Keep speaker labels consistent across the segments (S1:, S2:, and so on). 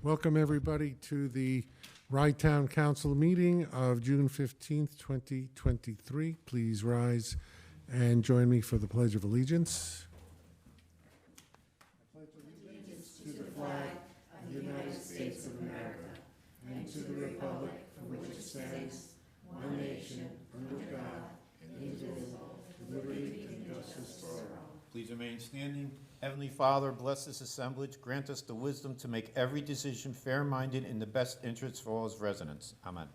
S1: Welcome, everybody, to the Rye Town Council meeting of June 15th, 2023. Please rise and join me for the Pledge of Allegiance. I pledge allegiance to the flag of the United States of America and to the republic for which it stands, one nation, under God, indivisible, with liberty and justice for all.
S2: Please remain standing. Heavenly Father, bless this assemblage. Grant us the wisdom to make every decision fair-minded in the best interest for all its residents. Amen.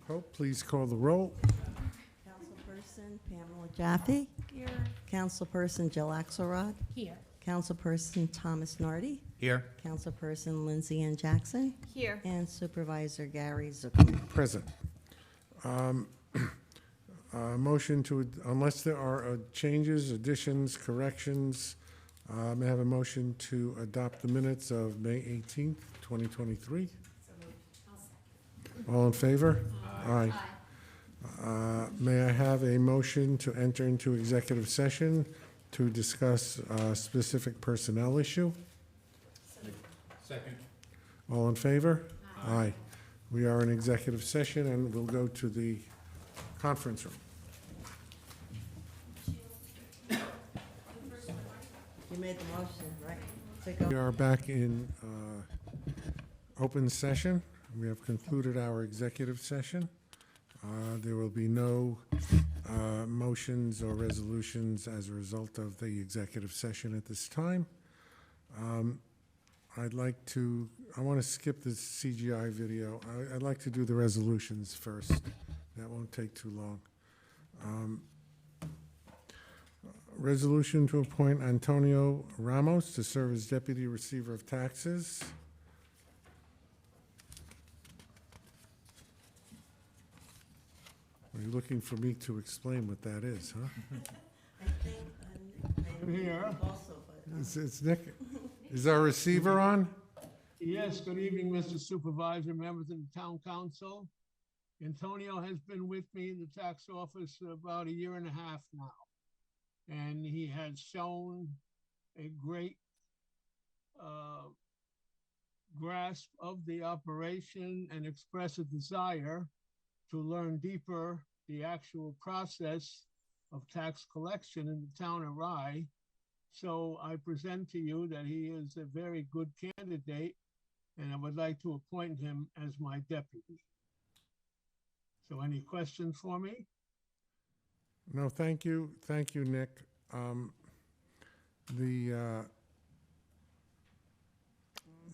S1: Hope, please call the roll.
S3: Councilperson Pamela Jaffe.
S4: Here.
S3: Councilperson Jill Axelrod.
S4: Here.
S3: Councilperson Thomas Nardi.
S2: Here.
S3: Councilperson Lindsay Ann Jackson.
S4: Here.
S3: And Supervisor Gary Zuckerman.
S1: Present. Motion to, unless there are changes, additions, corrections, may I have a motion to adopt the minutes of May 18th, 2023? All in favor? Aye. May I have a motion to enter into executive session to discuss a specific personnel issue?
S2: Second.
S1: All in favor? Aye. We are in executive session and we'll go to the conference room.
S3: You made the motion, right? To go.
S1: We are back in open session. We have concluded our executive session. There will be no motions or resolutions as a result of the executive session at this time. I want to skip the CGI video. I'd like to do the resolutions first. That won't take too long. Resolution to appoint Antonio Ramos to serve as Deputy Receiver of Taxes. Are you looking for me to explain what that is, huh?
S3: I think I'm
S5: Here.
S3: also, but
S1: It's Nick. Is our receiver on?
S5: Yes, good evening, Mr. Supervisor, members of the Town Council. Antonio has been with me in the tax office about a year and a half now. And he has shown a great grasp of the operation and expressed a desire to learn deeper the actual process of tax collection in the town of Rye. So I present to you that he is a very good candidate, and I would like to appoint him as my deputy. So any questions for me?
S1: No, thank you. Thank you, Nick. The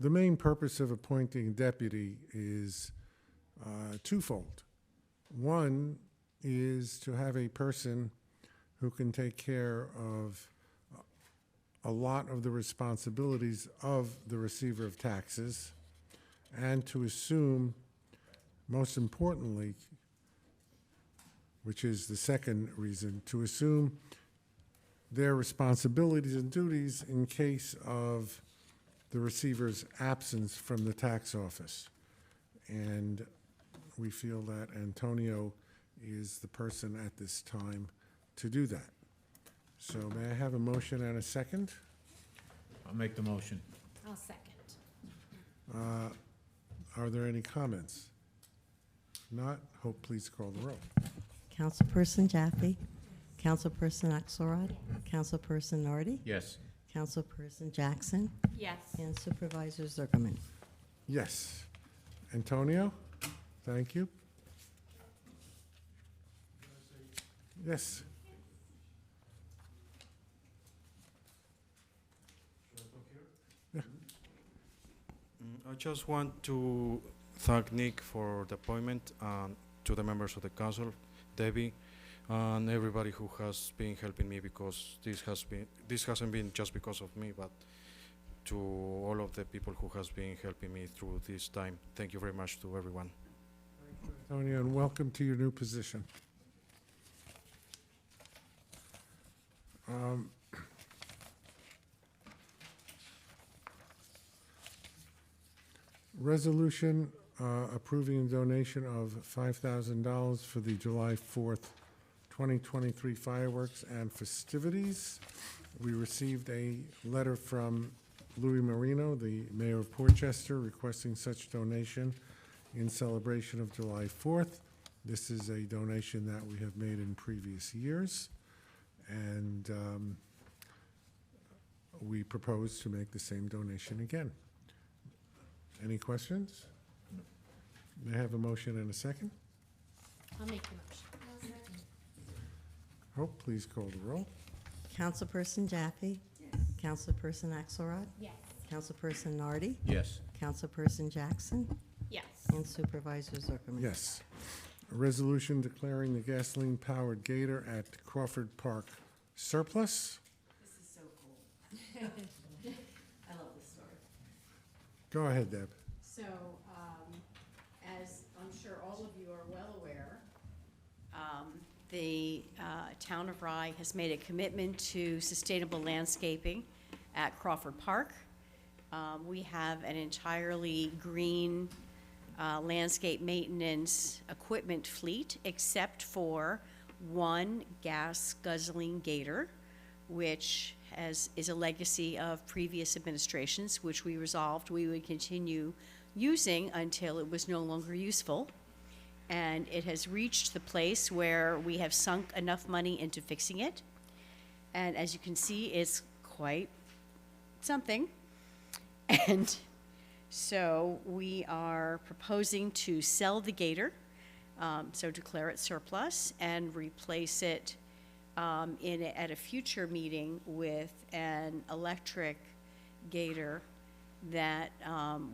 S1: main purpose of appointing a deputy is twofold. One is to have a person who can take care of a lot of the responsibilities of the receiver of taxes, and to assume, most importantly, which is the second reason, to assume their responsibilities and duties in case of the receiver's absence from the tax office. And we feel that Antonio is the person at this time to do that. So may I have a motion and a second?
S2: I'll make the motion.
S4: I'll second.
S1: Are there any comments? If not, Hope, please call the roll.
S3: Councilperson Jaffe. Councilperson Axelrod. Councilperson Nardi.
S2: Yes.
S3: Councilperson Jackson.
S4: Yes.
S3: And Supervisor Zuckerman.
S1: Yes. Antonio, thank you. Yes.
S6: I just want to thank Nick for the appointment, and to the members of the council, Debbie, and everybody who has been helping me, because this hasn't been just because of me, but to all of the people who has been helping me through this time. Thank you very much to everyone.
S1: Antonio, and welcome to your new position. Resolution approving a donation of $5,000 for the July 4th, 2023 fireworks and festivities. We received a letter from Louis Marino, the mayor of Portchester, requesting such donation in celebration of July 4th. This is a donation that we have made in previous years, and we propose to make the same donation again. Any questions? May I have a motion and a second?
S4: I'll make the motion.
S1: Hope, please call the roll.
S3: Councilperson Jaffe? Yes. Councilperson Axelrod?
S4: Yes.
S3: Councilperson Nardi?
S2: Yes.
S3: Councilperson Jackson?
S4: Yes.
S3: And Supervisor Zuckerman?
S1: Yes. A resolution declaring the gasoline-powered Gator at Crawford Park surplus.
S7: This is so cool. I love this story.
S1: Go ahead, Deb.
S7: So, as I'm sure all of you are well aware, the town of Rye has made a commitment to sustainable landscaping at Crawford Park. We have an entirely green landscape maintenance equipment fleet, except for one gas guzzling Gator, which is a legacy of previous administrations, which we resolved we would continue using until it was no longer useful. And it has reached the place where we have sunk enough money into fixing it. And as you can see, it's quite something. And so we are proposing to sell the Gator, so declare it surplus and replace it at a future meeting with an electric Gator that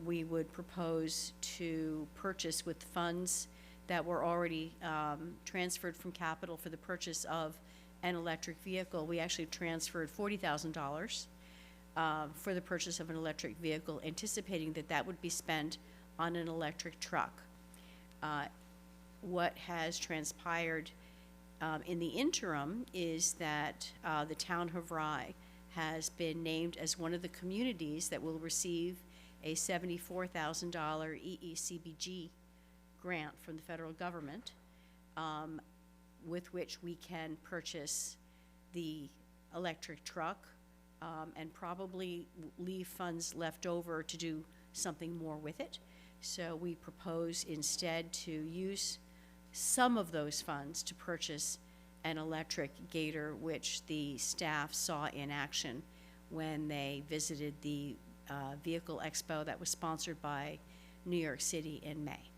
S7: we would propose to purchase with funds that were already transferred from capital for the purchase of an electric vehicle. We actually transferred $40,000 for the purchase of an electric vehicle, anticipating that that would be spent on an electric truck. What has transpired in the interim is that the town of Rye has been named as one of the communities that will receive a $74,000 EECBG grant from the federal government, with which we can purchase the electric truck and probably leave funds left over to do something more with it. So we propose instead to use some of those funds to purchase an electric Gator, which the staff saw in action when they visited the Vehicle Expo that was sponsored by New York City in May.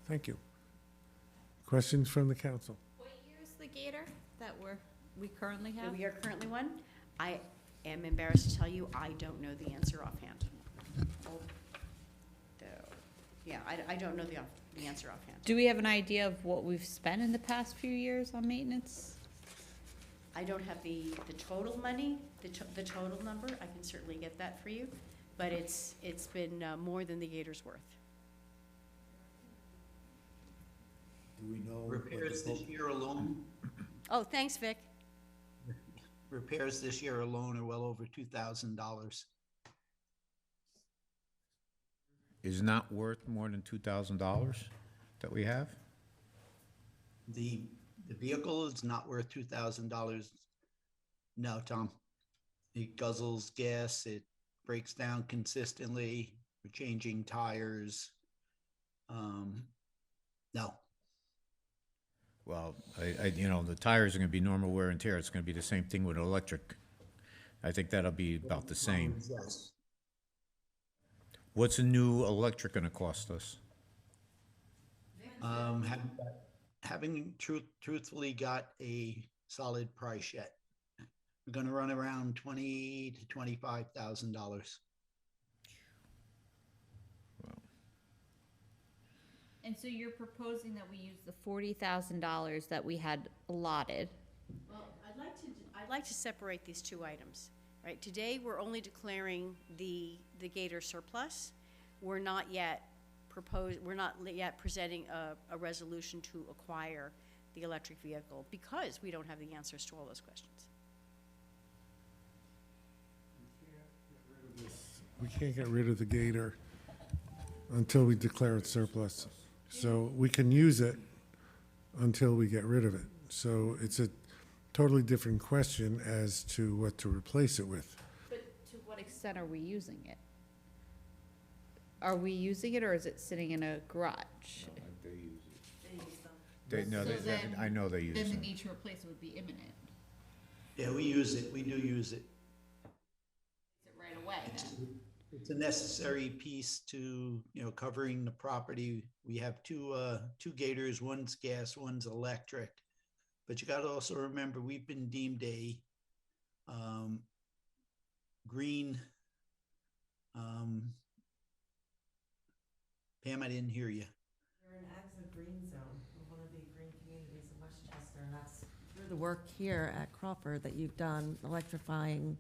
S1: Thank you. Questions from the council?
S4: What year is the Gator that we currently have?
S7: We are currently one. I am embarrassed to tell you, I don't know the answer offhand. Yeah, I don't know the answer offhand.
S4: Do we have an idea of what we've spent in the past few years on maintenance?
S7: I don't have the total money, the total number. I can certainly get that for you, but it's been more than the Gator's worth.
S8: Do we know?
S9: Repairs this year alone,
S7: Oh, thanks, Vic.
S9: repairs this year alone are well over $2,000.
S2: Is not worth more than $2,000 that we have?
S9: The vehicle is not worth $2,000. No, Tom. It guzzles gas, it breaks down consistently, we're changing tires. No.
S2: Well, the tires are gonna be normal wear and tear. It's gonna be the same thing with electric. I think that'll be about the same.
S9: Yes.
S2: What's a new electric gonna cost us?
S9: Haven't truthfully got a solid price yet. We're gonna run around $20,000 to $25,000.
S4: And so you're proposing that we use the $40,000 that we had allotted?
S7: Well, I'd like to separate these two items, right? Today, we're only declaring the Gator surplus. We're not yet presenting a resolution to acquire the electric vehicle because we don't have the answers to all those questions.
S1: We can't get rid of the Gator until we declare it surplus. So we can use it until we get rid of it. So it's a totally different question as to what to replace it with.
S7: But to what
S4: what extent are we using it? Are we using it, or is it sitting in a garage?
S8: They use it. No,
S4: So then-
S8: I know they use
S4: Then the
S8: it.
S4: need to replace it would be imminent.
S9: Yeah, we use it, we do use it.
S4: Is it right away then?
S9: It's a necessary piece to, covering the property. We have two gators, one's gas, one's electric. But you gotta also remember, we've been deemed a green, Pam, I didn't hear you.
S3: You're in AXA Green Zone, one of the green communities in Westchester, and that's through the work here at Crawford that you've done electrifying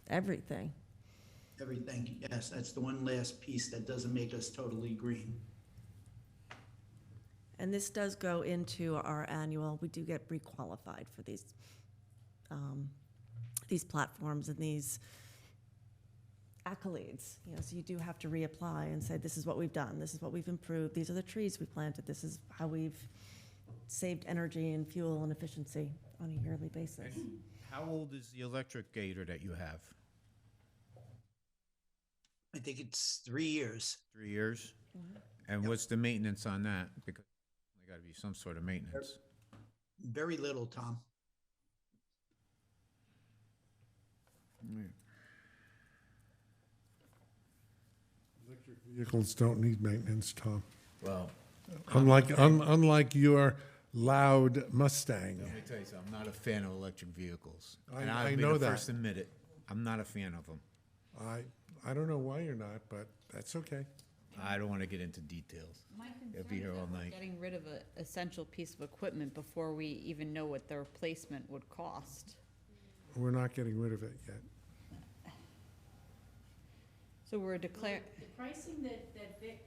S3: everything.
S9: Everything, yes, that's the one last piece that doesn't make us totally green.
S3: And this does go into our annual, we do get re-qualified for these platforms and these accolades. So you do have to reapply and say, this is what we've done, this is what we've improved, these are the trees we planted, this is how we've saved energy and fuel and efficiency on a yearly basis.
S2: How old is the electric gator that you have?
S9: I think it's 3 years.
S2: 3 years?
S3: Mhm.
S2: And
S9: Yep.
S2: what's the maintenance on that? Because there gotta be some sort of maintenance.
S9: Very little, Tom.
S1: Electric vehicles don't need maintenance, Tom.
S8: Well,
S1: Unlike your loud Mustang.
S8: let me tell you something, I'm not a fan of electric vehicles. And
S1: I
S8: I'll be
S1: know
S8: the
S1: that.
S8: first to admit it. I'm not a fan of them.
S1: I don't know why you're not, but that's okay.
S8: I don't want to get into details.
S4: My
S8: They'll
S4: concern
S8: be
S4: is
S8: here
S4: that
S8: all
S4: we're
S8: night.
S4: getting rid of an essential piece of equipment before we even know what the replacement would cost.
S1: We're not getting rid of it yet.
S4: So we're declaring,
S7: The pricing that Vic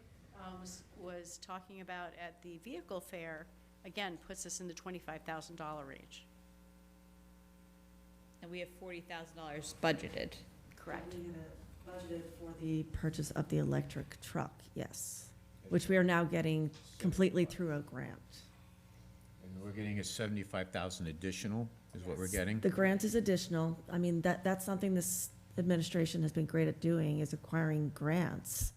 S7: was talking about at the vehicle fair, again, puts us in the $25,000 range.
S4: and we have $40,000 budgeted.
S7: Correct.
S3: Budgeted for the purchase of the electric truck, yes, which we are now getting completely through a grant.
S2: And we're getting a 75,000 additional, is what we're getting?
S3: The grant is additional. I mean, that's something this administration has been great at doing, is acquiring grants.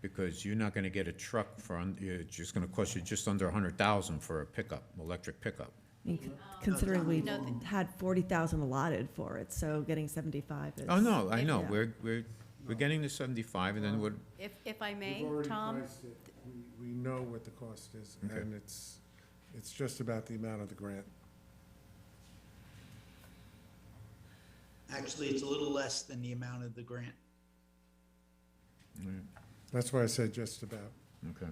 S2: Because you're not gonna get a truck for, it's just gonna cost you just under 100,000 for a pickup, electric pickup.
S3: I mean, considering we
S7: No,
S3: had 40,000 allotted for it, so getting 75 is.
S2: Oh, no, I know,
S3: Yeah.
S2: we're getting the 75, and then we're,
S7: If I may,
S1: We've already
S7: Tom,
S1: priced it. We know what the cost is,
S2: Okay.
S1: and it's just about the amount of the grant.
S9: Actually, it's a little less than the amount of the grant.
S1: That's why I said just about.
S2: okay.
S1: all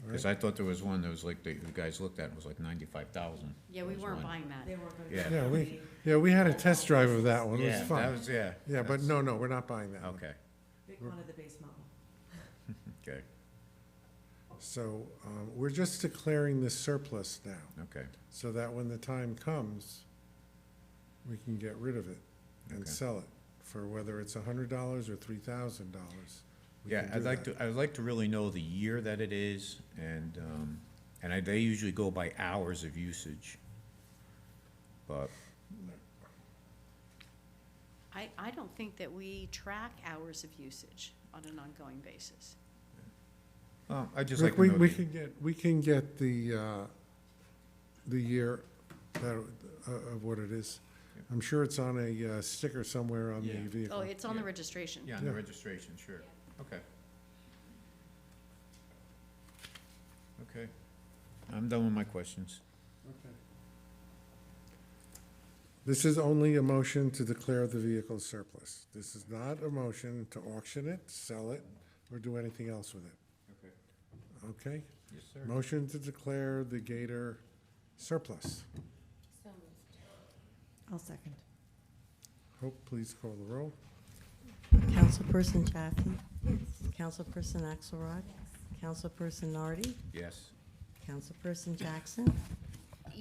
S2: Because
S1: right?
S2: I thought there was one that was like, the guys looked at, it was like 95,000.
S7: yeah, we
S2: There was
S7: weren't
S2: one.
S7: buying that.
S3: They weren't gonna
S2: Yeah.
S3: be-
S1: Yeah, we had a test drive of that one. It was
S2: Yeah, that
S1: fun.
S2: was, yeah.
S1: Yeah, but
S2: that's-
S1: no, we're not buying that one.
S2: Okay,
S3: Vic wanted the base model.
S2: okay,
S1: So we're just declaring this surplus now,
S2: okay.
S1: so that when the time comes, we can get rid of it and
S2: Okay.
S1: sell it for whether it's $100 or $3,000. We
S2: Yeah,
S1: can
S2: I'd
S1: do
S2: like
S1: that.
S2: to, I'd like to really know the year that it is, and they usually go by hours of usage. But,
S7: I don't think that we track hours of usage on an ongoing basis.
S2: I just
S1: Rick,
S2: like to know.
S1: we can get the year of what it is. I'm sure it's on a sticker somewhere on the
S2: Yeah.
S1: vehicle.
S7: Oh, it's on the
S2: Yeah.
S7: registration.
S2: Yeah, on
S1: Yeah.
S2: the registration, sure. Okay. Okay. I'm done with my questions.
S1: Okay. This is only a motion to declare the vehicle surplus. This is not a motion to auction it, sell it, or do anything else with it.
S2: Okay.
S1: Okay?
S2: Yes, sir.
S1: Motion to declare the Gator surplus.
S3: I'll second.
S1: Hope, please call the roll.
S3: Councilperson Jaffe? Councilperson Axelrod? Councilperson Nardi?
S2: Yes.
S3: Councilperson Jackson?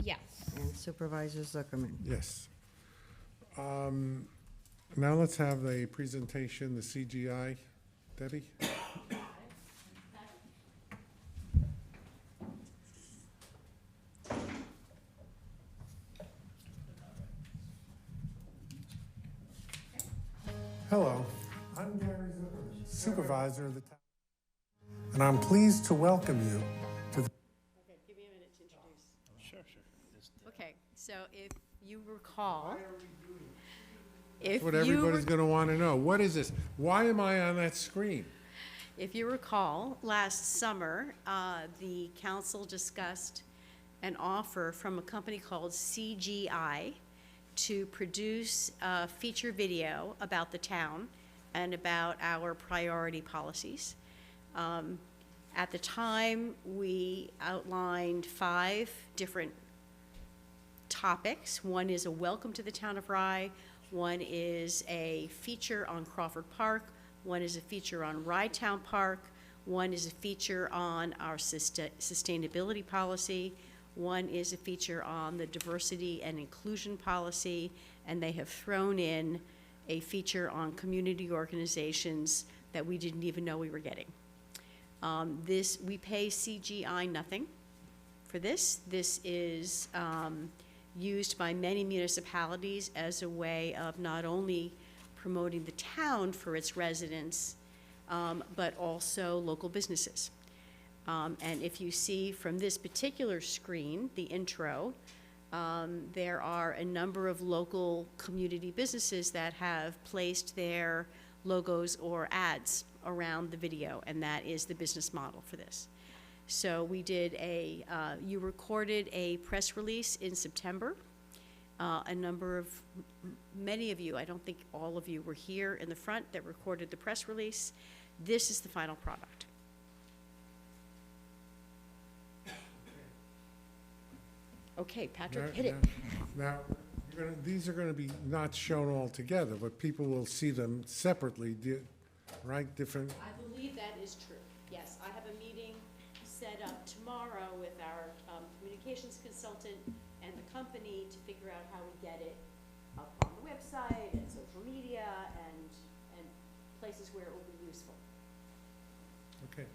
S4: Yes.
S3: And Supervisor Zuckerman?
S1: Yes. Now let's have a presentation, the CGI. Debbie? Hello. I'm Gary Zuckerman, supervisor of the town. And I'm pleased to welcome you to the
S7: Okay, give me a minute to introduce. Sure. Okay, so if you recall,
S1: That's what everybody's going to want to know. What is this? Why am I on that screen?
S7: If you recall, last summer, the council discussed an offer from a company called CGI to produce a feature video about the town and about our priority policies. At the time, we outlined 5 different topics. One is a welcome to the town of Rye. One is a feature on Crawford Park. One is a feature on Ryetown Park. One is a feature on our sustainability policy. One is a feature on the diversity and inclusion policy. And they have thrown in a feature on community organizations that we didn't even know we were getting. We pay CGI nothing for this. This is used by many municipalities as a way of not only promoting the town for its residents, but also local businesses. And if you see from this particular screen, the intro, there are a number of local community businesses that have placed their logos or ads around the video, and that is the business model for this. So we did you recorded a press release in September. Many of you, I don't think all of you were here in the front that recorded the press release. This is the final product. Okay, Patrick, hit it.
S1: Now, these are going to be not shown all together, but people will see them separately, right? Different.
S7: I believe that is true. Yes, I have a meeting set up tomorrow with our communications consultant and the company to figure out how we get it up on the website and social media and places where it will be useful.
S1: Okay.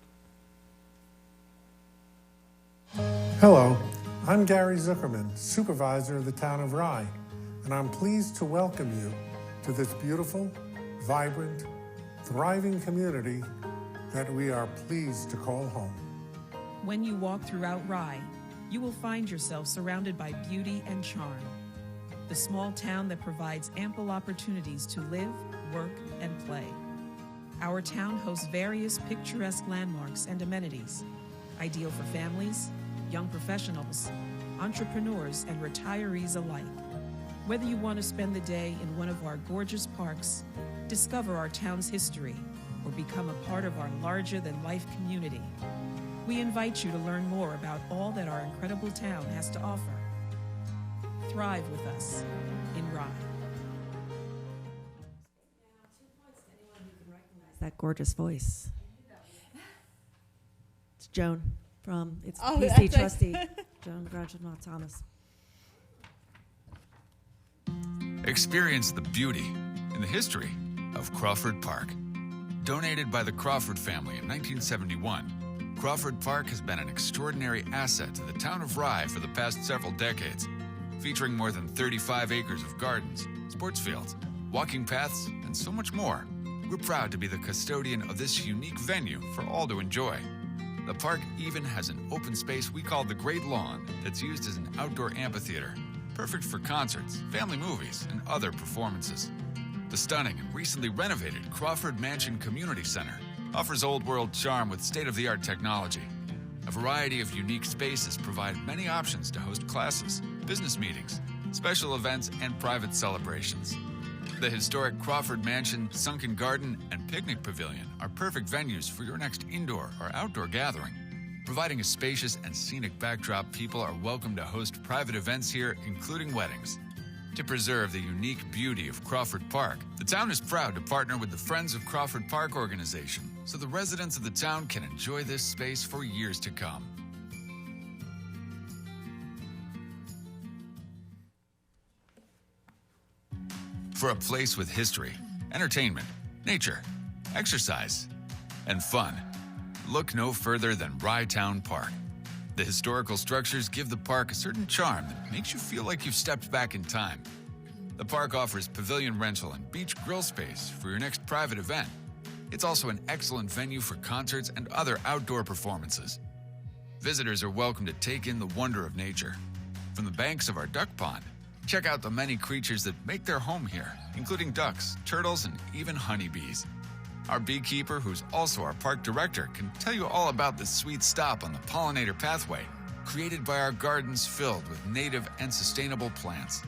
S1: Hello, I'm Gary Zuckerman, supervisor of the town of Rye, and I'm pleased to welcome you to this beautiful, vibrant, thriving community that we are pleased to call home.
S10: When you walk throughout Rye, you will find yourself surrounded by beauty and charm. The small town that provides ample opportunities to live, work, and play. Our town hosts various picturesque landmarks and amenities, ideal for families, young professionals, entrepreneurs, and retirees alike. Whether you want to spend the day in one of our gorgeous parks, discover our town's history, or become a part of our larger-than-life community, we invite you to learn more about all that our incredible town has to offer. Thrive with us in Rye.
S3: That gorgeous voice. It's Joan from, it's
S4: Oh,
S3: PC
S4: that's
S3: trustee, Joan Grangemont Thomas.
S11: Experience the beauty and the history of Crawford Park. Donated by the Crawford family in 1971, Crawford Park has been an extraordinary asset to the town of Rye for the past several decades, featuring more than 35 acres of gardens, sports fields, walking paths, and so much more. We're proud to be the custodian of this unique venue for all to enjoy. The park even has an open space we call the Great Lawn that's used as an outdoor amphitheater, perfect for concerts, family movies, and other performances. The stunning and recently renovated Crawford Mansion Community Center offers old-world charm with state-of-the-art technology. A variety of unique spaces provide many options to host classes, business meetings, special events, and private celebrations. The historic Crawford Mansion, Sunken Garden, and Picnic Pavilion are perfect venues for your next indoor or outdoor gathering. Providing a spacious and scenic backdrop, people are welcome to host private events here, including weddings. To preserve the unique beauty of Crawford Park, the town is proud to partner with the Friends of Crawford Park organization, so the residents of the town can enjoy this space for years to come. For a place with history, entertainment, nature, exercise, and fun, look no further than Ryetown Park. The historical structures give the park a certain charm that makes you feel like you've stepped back in time. The park offers pavilion rental and beach grill space for your next private event. It's also an excellent venue for concerts and other outdoor performances. Visitors are welcome to take in the wonder of nature. From the banks of our duck pond, check out the many creatures that make their home here, including ducks, turtles, and even honeybees. Our beekeeper, who's also our park director, can tell you all about this sweet stop on the pollinator pathway, created by our gardens filled with native and sustainable plants.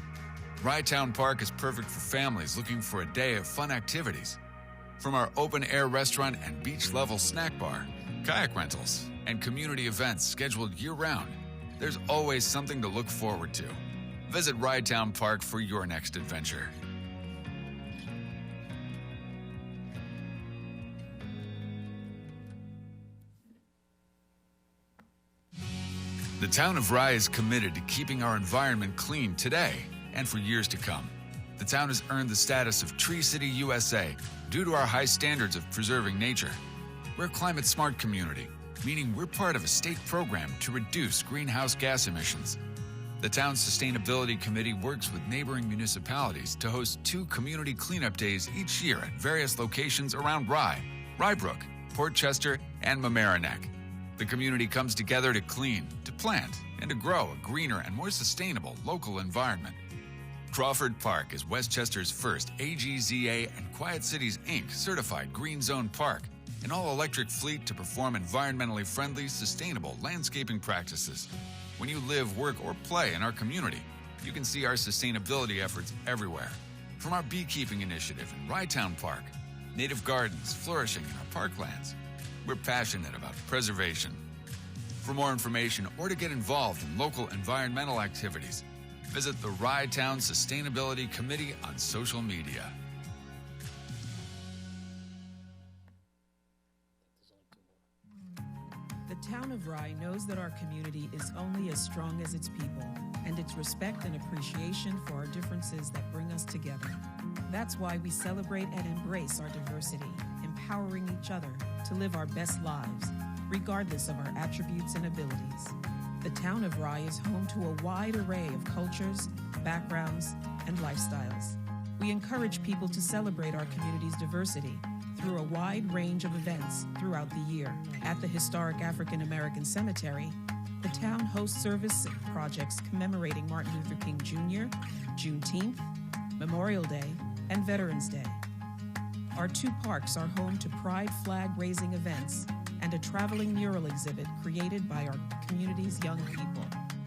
S11: Rye-Town Park is perfect for families looking for a day of fun activities. From our open-air restaurant and beach-level snack bar, kayak rentals, and community events scheduled year-round, there's always something to look forward to. Visit Rye-Town Park for your next adventure. The town of Rye is committed to keeping our environment clean today and for years to come. The town has earned the status of Tree City USA due to our high standards of preserving nature. We're a climate-smart community, meaning we're part of a state program to reduce greenhouse gas emissions. The town's Sustainability Committee works with neighboring municipalities to host 2 community cleanup days each year at various locations around Rye, Rybrook, Port Chester, and Mamaroneck. The community comes together to clean, to plant, and to grow a greener and more sustainable local environment. Crawford Park is Westchester's first AGZA and Quiet Cities, Inc. certified Green Zone Park, an all-electric fleet to perform environmentally friendly, sustainable landscaping practices. When you live, work, or play in our community, you can see our sustainability efforts everywhere. From our beekeeping initiative in Rye-Town Park, native gardens flourishing in our parklands, we're passionate about preservation. For more information or to get involved in local environmental activities, visit the Rye-Town Sustainability Committee on social media.
S10: The town of Rye knows that our community is only as strong as its people, and its respect and appreciation for our differences that bring us together. That's why we celebrate and embrace our diversity, empowering each other to live our best lives, regardless of our attributes and abilities. The town of Rye is home to a wide array of cultures, backgrounds, and lifestyles. We encourage people to celebrate our community's diversity through a wide range of events throughout the year. At the historic African American Cemetery, the town hosts service projects commemorating Martin Luther King Jr., Juneteenth, Memorial Day, and Veterans Day. Our 2 parks are home to pride flag raising events and a traveling mural exhibit created by our community's young people.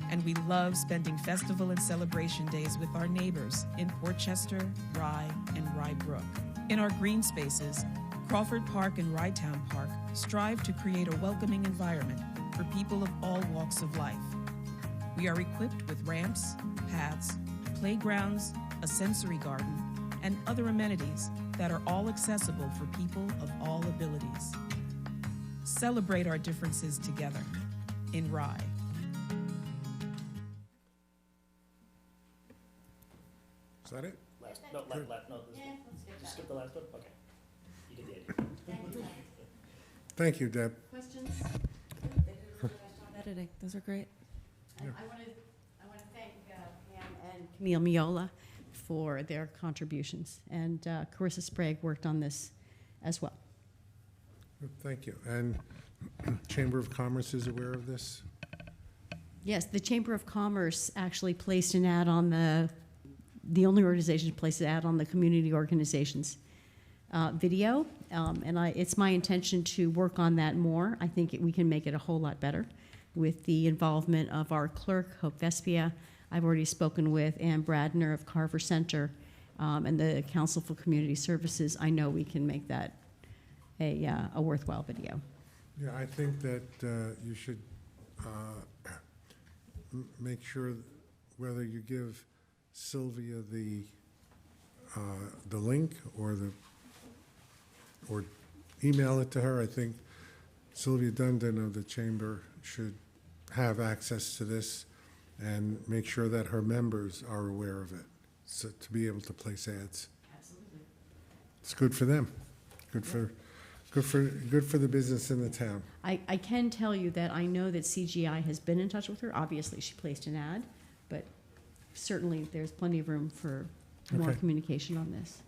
S10: And we love spending festival and celebration days with our neighbors in Port Chester, Rye, and Rybrook. In our green spaces, Crawford Park and Rye-Town Park strive to create a welcoming environment for people of all walks of life. We are equipped with ramps, paths, playgrounds, a sensory garden, and other amenities that are all accessible for people of all abilities. Celebrate our differences together in Rye.
S1: Is that it?
S12: Just skip the last one? Okay. You get the idea.
S1: Thank you, Deb.
S3: Questions? Editing, those are great.
S7: I want to thank Pam and Camille Miola for their contributions, and Carissa Sprague worked on this as well.
S1: Thank you. And Chamber of Commerce is aware of this?
S7: Yes, the Chamber of Commerce actually placed an ad on the only organization to place an ad on the community organizations video, and it's my intention to work on that more. I think we can make it a whole lot better with the involvement of our clerk, Hope Vespia. I've already spoken with Ann Bradner of Carver Center and the Council for Community Services. I know we can make that a worthwhile video.
S1: Yeah, I think that you should make sure whether you give Sylvia the link or email it to her. I think Sylvia Dundon of the Chamber should have access to this and make sure that her members are aware of it, so to be able to place ads.
S7: Absolutely.
S1: It's good for them. Good for the business in the town.
S7: I can tell you that I know that CGI has been in touch with her. Obviously, she placed an ad, but certainly there's plenty of room for
S13: more
S1: Okay.
S13: communication on this.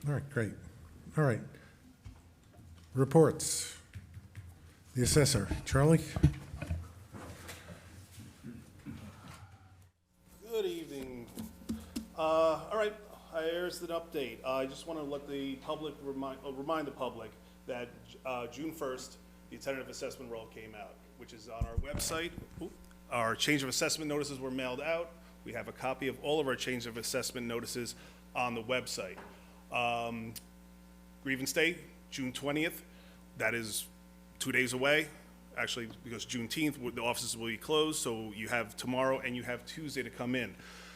S1: All right, great. All right. Reports. The assessor, Charlie?
S14: Good evening. All right, here's an update. I just want to let the public remind the public that June 1st, the tentative assessment roll came out, which is on our website. Our change of assessment notices were mailed out. We have a copy of all of our change of assessment notices on the website. Grievance Day, June 20th. That is 2 days away, actually, because Juneteenth, the offices will be closed, so you have tomorrow and you have Tuesday to come in.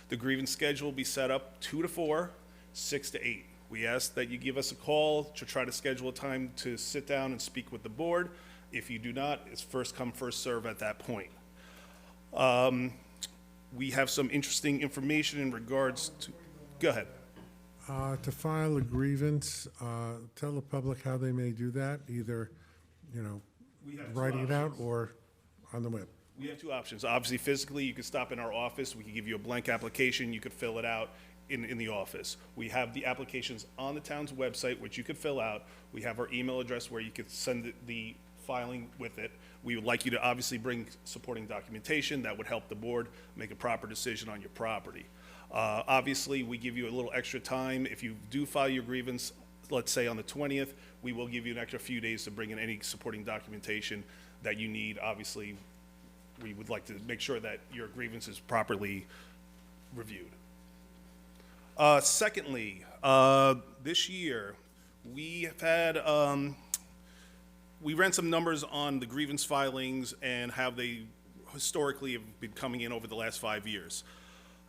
S14: The grievance schedule will be set up 2 to 4, 6 to 8. We ask that you give us a call to try to schedule a time to sit down and speak with the board. If you do not, it's first come, first serve at that point. We have some interesting information in regards to, go ahead.
S1: To file a grievance, tell the public how they may do that, either,
S14: We have two
S1: writing it out
S14: options.
S1: or on the web.
S14: We have two options. Obviously, physically, you could stop in our office. We could give you a blank application. You could fill it out in the office. We have the applications on the town's website, which you could fill out. We have our email address where you could send the filing with it. We would like you to obviously bring supporting documentation that would help the board make a proper decision on your property. Obviously, we give you a little extra time. If you do file your grievance, let's say on the 20th, we will give you an extra few days to bring in any supporting documentation that you need. Obviously, we would like to make sure that your grievance is properly reviewed. Secondly, this year, we have had, we ran some numbers on the grievance filings and how they historically have been coming in over the last 5 years.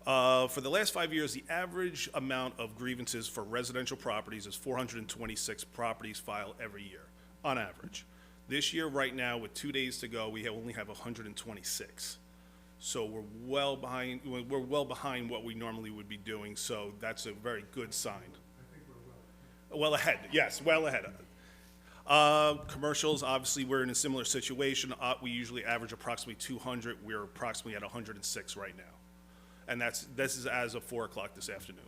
S14: For the last 5 years, the average amount of grievances for residential properties is 426 properties filed every year, on average. This year, right now, with 2 days to go, we only have 126. So we're well behind what we normally would be doing, so that's a very good sign. I think we're well ahead, yes, well ahead. Commercials, obviously, we're in a similar situation. We usually average approximately 200. We're approximately at 106 right now. And this is as of 4 o'clock this afternoon.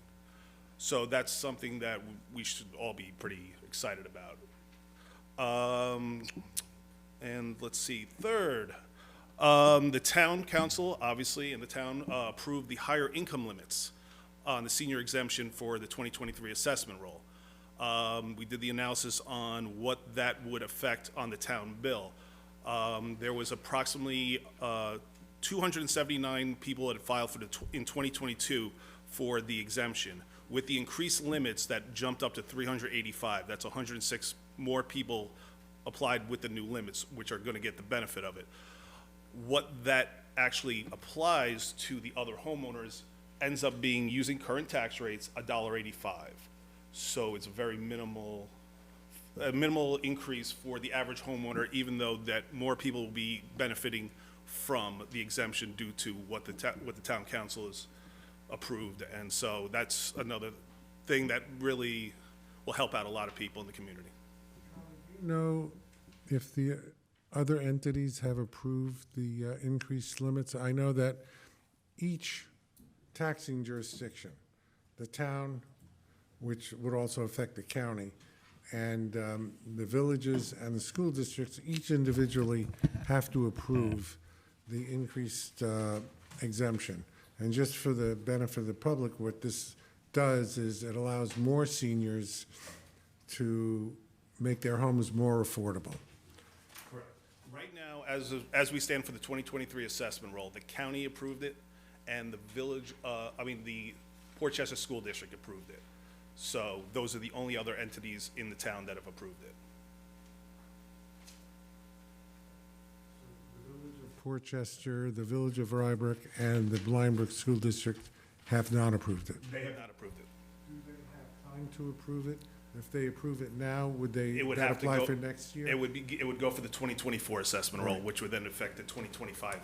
S14: So that's something that we should all be pretty excited about. And let's see, third, the town council, obviously, and the town approved the higher income limits on the senior exemption for the 2023 assessment roll. We did the analysis on what that would affect on the town bill. There was approximately 279 people that filed for in 2022 for the exemption. With the increased limits, that jumped up to 385. That's 106 more people applied with the new limits, which are going to get the benefit of it. What that actually applies to the other homeowners ends up being, using current tax rates, $1.85. So it's a very minimal increase for the average homeowner, even though that more people will be benefiting from the exemption due to what the town council has approved. And so that's another thing that really will help out a lot of people in the community.
S1: Do you know if the other entities have approved the increased limits? I know that each taxing jurisdiction, the town, which would also affect the county, and the villages and the school districts, each individually have to approve the increased exemption. And just for the benefit of the public, what this does is it allows more seniors to make their homes more affordable.
S14: Correct. Right now, as we stand for the 2023 assessment roll, the county approved it, and the village, the Port Chester School District approved it. So those are the only other entities in the town that have approved it.
S1: The village of Port Chester, the village of Rybrook, and the Blindbrook School District have not approved it.
S14: They have not approved it.
S1: Do they have time to approve it? If they approve it now, would
S14: It would
S1: that
S14: have to
S1: apply
S14: go,
S1: for next year?
S14: It would go for the 2024 assessment roll, which would then affect the 2025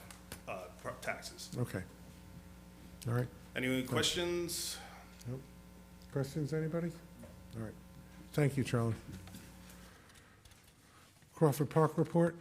S14: taxes.
S1: Okay. All right.
S14: Any questions?
S1: Nope. Questions, anybody? All right. Thank you, Charlie. Crawford Park report?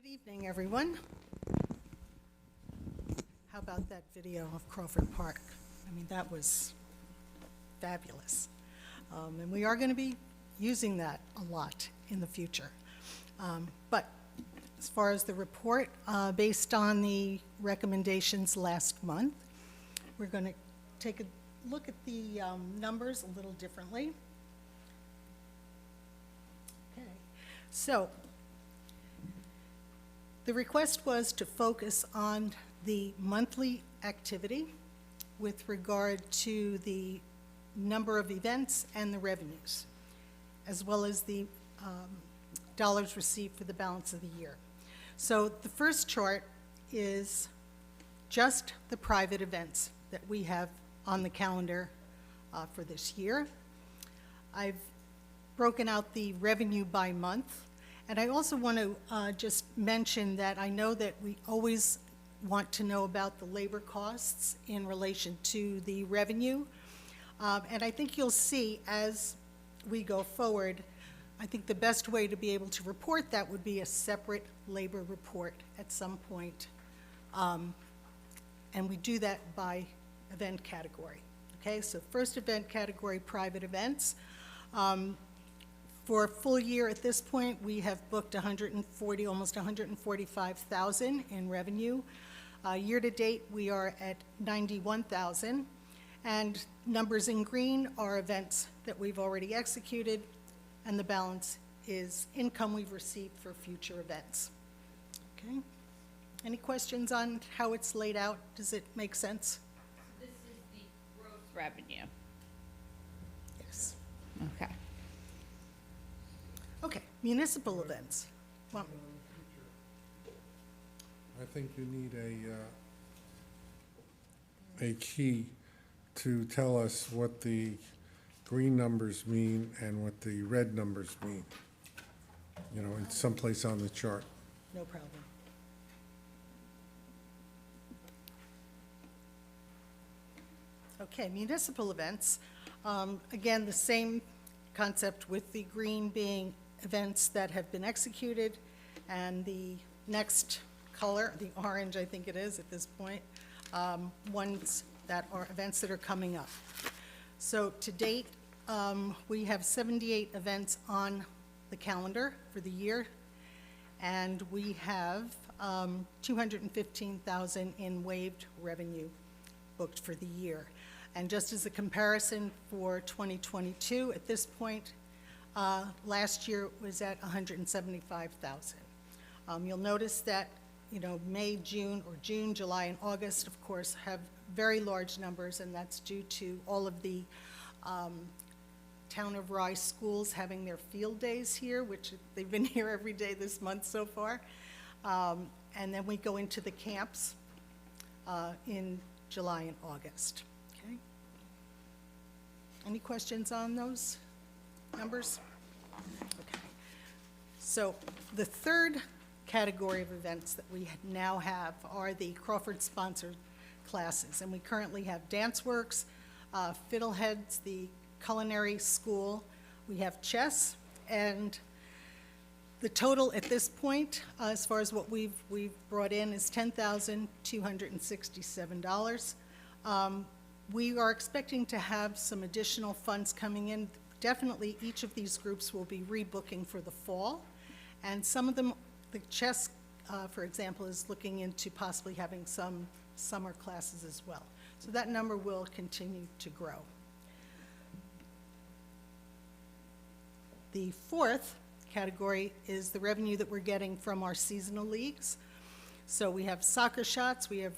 S13: Good evening, everyone. How about that video of Crawford Park? I mean, that was fabulous. And we are going to be using that a lot in the future. But as far as the report, based on the recommendations last month, we're going to take a look at the numbers a little differently. Okay, so the request was to focus on the monthly activity with regard to the number of events and the revenues, as well as the dollars received for the balance of the year. So the first chart is just the private events that we have on the calendar for this year. I've broken out the revenue by month, and I also want to just mention that I know that we always want to know about the labor costs in relation to the revenue. And I think you'll see as we go forward, I think the best way to be able to report that would be a separate labor report at some point. And we do that by event category. Okay, so first event category, private events. For a full year at this point, we have booked almost 145,000 in revenue. Year to date, we are at 91,000. And numbers in green are events that we've already executed, and the balance is income we've received for future events. Okay? Any questions on how it's laid out? Does it make sense?
S4: This is the gross revenue.
S13: Yes.
S4: Okay.
S13: Okay, municipal events. Well,
S1: I think you need a key to tell us what the green numbers mean and what the red numbers mean. You know, it's someplace on the chart.
S13: no problem. Okay, municipal events. Again, the same concept with the green being events that have been executed, and the next color, the orange I think it is at this point, ones that are events that are coming up. So to date, we have 78 events on the calendar for the year, and we have 215,000 in waived revenue booked for the year. And just as a comparison for 2022, at this point, last year was at 175,000. You'll notice that, you know, May, June, July, and August, of course, have very large numbers, and that's due to all of the Town of Rye schools having their field days here, which they've been here every day this month so far. And then we go into the camps in July and August. Okay. Any questions on those numbers? Okay. So the third category of events that we now have are the Crawford-sponsored classes. And we currently have Dance Works, Fiddleheads, the Culinary School. We have chess, and the total at this point, as far as what we've brought in, is $10,267. We are expecting to have some additional funds coming in. Definitely, each of these groups will be rebooking for the fall, and some of them, the chess, for example, is looking into possibly having some summer classes as well. So that number will continue to grow. The fourth category is the revenue that we're getting from our seasonal leagues. So we have Soccer Shots, we have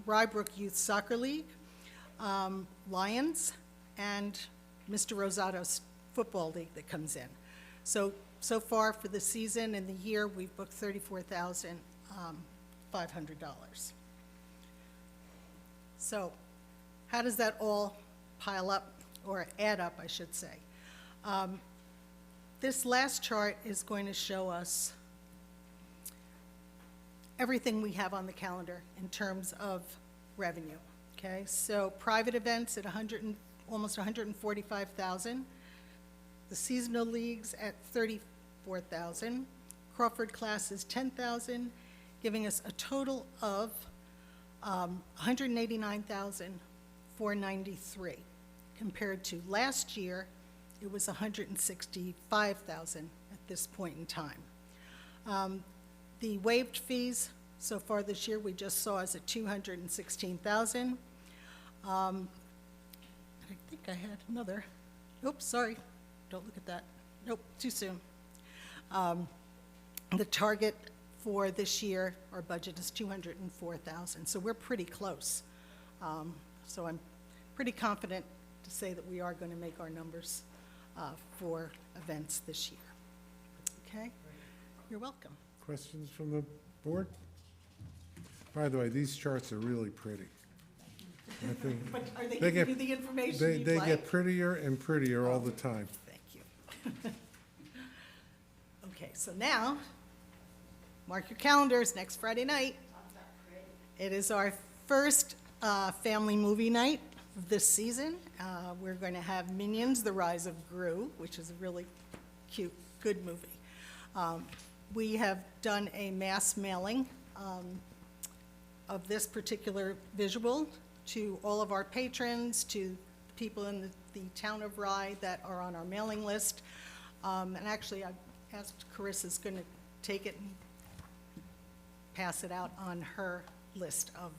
S13: Rybrook Youth Soccer League, Lions, and Mr. Rosato's Football League that comes in. So far for the season and the year, we've booked $34,500. So how does that all pile up, or add up, I should say? This last chart is going to show us everything we have on the calendar in terms of revenue, okay? So private events at almost 145,000, the seasonal leagues at 34,000, Crawford class is 10,000, giving us a total of 189,493. Compared to last year, it was 165,000 at this point in time. The waived fees so far this year, we just saw is at 216,000. I think I had another. Oops, sorry. Don't look at that. Nope, too soon. The target for this year, our budget is 204,000, so we're pretty close. So I'm pretty confident to say that we are going to make our numbers for events this year. Okay? You're welcome.
S1: Questions from the board? By the way, these charts are really pretty. I think
S13: But are they
S1: they
S13: giving
S1: get-
S13: you the information you'd
S1: They
S13: like?
S1: get prettier and prettier all the time.
S13: Thank you. Okay, so now, mark your calendars, next Friday night. It is our first family movie night of this season. We're going to have Minions: The Rise of Gru, which is a really cute, good movie. We have done a mass mailing of this particular visual to all of our patrons, to people in the town of Rye that are on our mailing list. And actually, I asked Carissa's going to take it and pass it out on her list of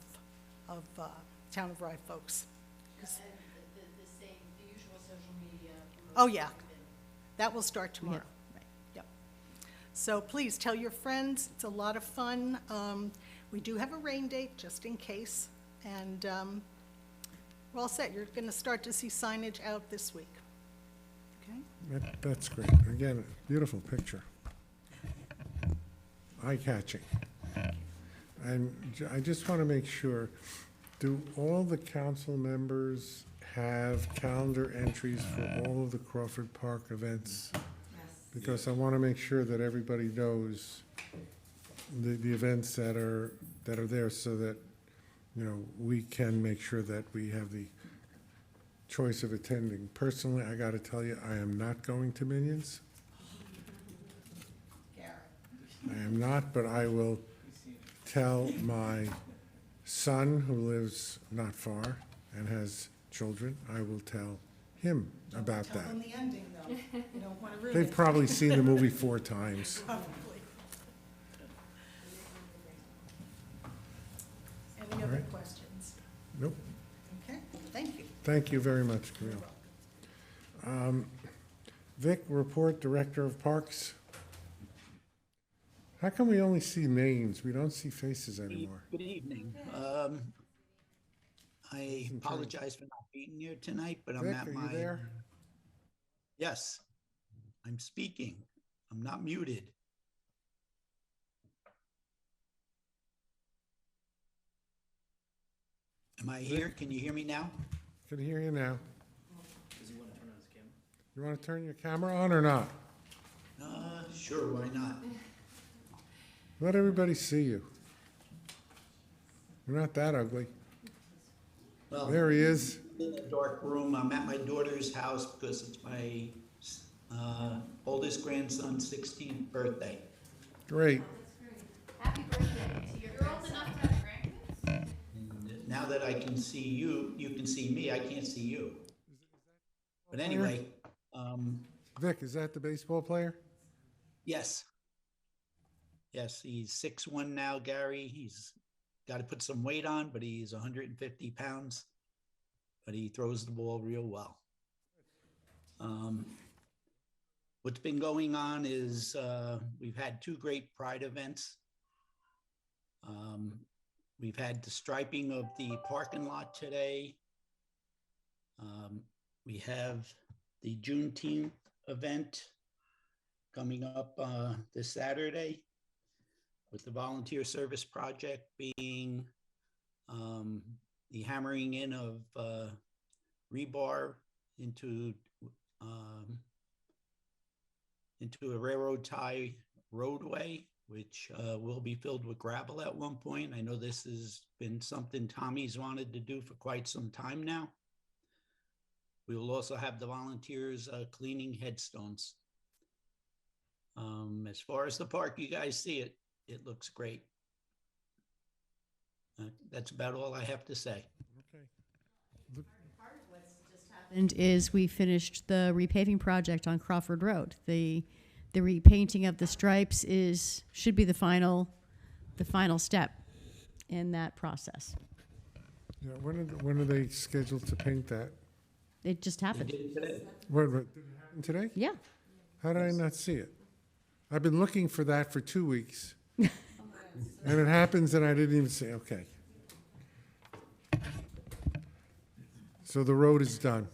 S13: town of Rye folks.
S7: The usual social media.
S13: Oh, yeah. That will start tomorrow. Right, yep. So please tell your friends. It's a lot of fun. We do have a rain date just in case. And we're all set. You're going to start to see signage out this week. Okay?
S1: That's great. Again, beautiful picture. Eye-catching. And I just want to make sure, do all the council members have calendar entries for all of the Crawford Park events?
S3: Yes.
S1: Because I want to make sure that everybody knows the events that are there, so that, you know, we can make sure that we have the choice of attending. Personally, I got to tell you, I am not going to Minions. I am not, but I will tell my son, who lives not far and has children, I will tell him about that.
S13: Tell them the ending, though. You don't want to ruin
S1: They've
S13: it.
S1: probably seen the movie 4 times.
S13: Probably. Any other
S1: right.
S13: questions?
S1: Nope.
S13: Okay, thank you.
S1: Thank you very much, Camille. Vic, report, Director of Parks. How come we only see names? We don't see faces anymore.
S9: Good evening. I apologize for not being here tonight, but I'm
S1: Vic,
S9: at
S1: are
S9: my.
S1: you there?
S9: Yes, I'm speaking. I'm not muted. Am I here? Can you hear me now?
S1: Can hear you now.
S12: Does he want to turn on his camera?
S1: You want to turn your camera on or not?
S9: Sure, why not?
S1: Let everybody see you. You're not that ugly.
S9: Well,
S1: There he is.
S9: in a dark room. I'm at my daughter's house because it's my oldest grandson's 16th birthday.
S1: Great.
S4: Happy birthday. You're old enough to have grandkids?
S9: And now that I can see you, you can see me, I can't see you. But anyway,
S1: Vic, is that the baseball player?
S9: yes. Yes, he's 6'1" now, Gary. He's got to put some weight on, but he's 150 pounds. But he throws the ball real well. What's been going on is we've had 2 great Pride events. We've had the striping of the parking lot today. We have the Juneteenth event coming up this Saturday, with the Volunteer Service Project being the hammering in of rebar into a railroad tie roadway, which will be filled with gravel at one point. I know this has been something Tommy's wanted to do for quite some time now. We will also have the volunteers cleaning headstones. As far as the park, you guys see it, it looks great. That's about all I have to say.
S1: Okay.
S7: And is we finished the repaving project on Crawford Road. The repainting of the stripes should be the final step in that process.
S1: Yeah, when are they scheduled to paint that?
S7: It just happened.
S1: Did it happen today?
S7: Yeah.
S1: How did I not see it? I've been looking for that for 2 weeks. And it happens and I didn't even say, okay. So the road is done.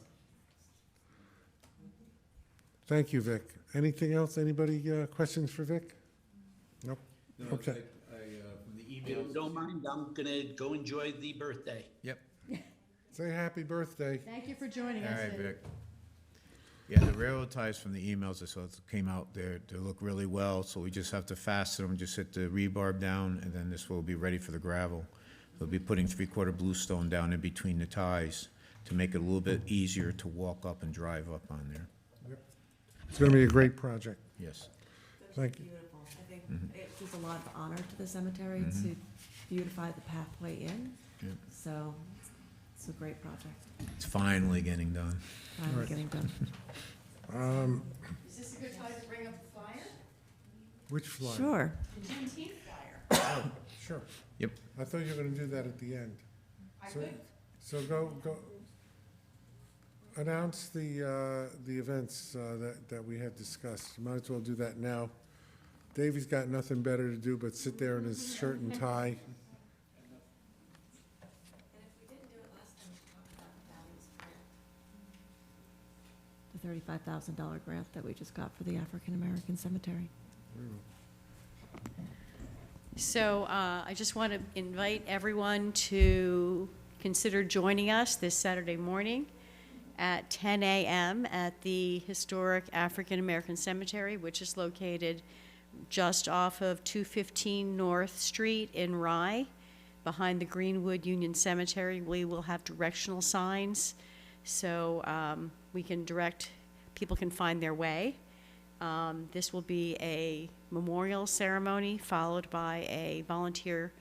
S1: Thank you, Vic. Anything else? Anybody, questions for Vic? Nope. Okay.
S8: From the
S9: If you don't mind, I'm gonna go enjoy the birthday.
S8: Yep.
S1: Say happy birthday.
S7: Thank you for joining
S8: All
S7: us.
S8: right, Vic. Yeah, the railroad ties from the emails I saw came out there. They look really well, so we just have to fasten them, just hit the rebarb down, and then this will be ready for the gravel. We'll be putting 3/4 bluestone down in between the ties to make it a little bit easier to walk up and drive up on there.
S1: It's going to be a great project.
S8: Yes.
S1: Thank you.
S3: Beautiful. I think it gives a lot of honor to the cemetery to beautify the pathway in.
S8: Yep.
S3: So it's a great project.
S8: It's finally getting done.
S3: Finally getting done.
S7: Is this a good time to bring up the flyer?
S1: Which flyer?
S3: Sure.
S7: The Juneteenth flyer.
S1: Sure.
S8: Yep.
S1: I thought you were going to do that at the end.
S7: I
S1: So-
S7: would.
S1: So go announce the events that we had discussed. You might as well do that now. Davey's got nothing better to do but sit there in his shirt and tie.
S3: The $35,000 grant that we just got for the African American Cemetery.
S7: So I just want to invite everyone to consider joining us this Saturday morning at 10 a.m. at the historic African American Cemetery, which is located just off of 215 North Street in Rye, behind the Greenwood Union Cemetery. We will have directional signs, so people can find their way. This will be a memorial ceremony followed by a volunteer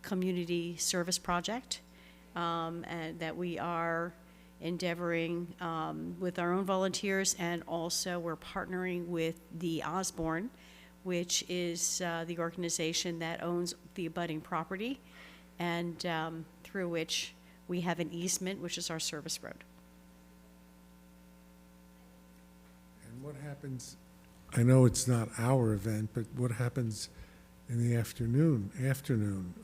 S7: community service project, and that we are endeavoring with our own volunteers, and also we're partnering with the Osborne, which is the organization that owns the abutting property, and through which we have an easement, which is our service road.
S1: And what happens, I know it's not our event, but what happens in the afternoon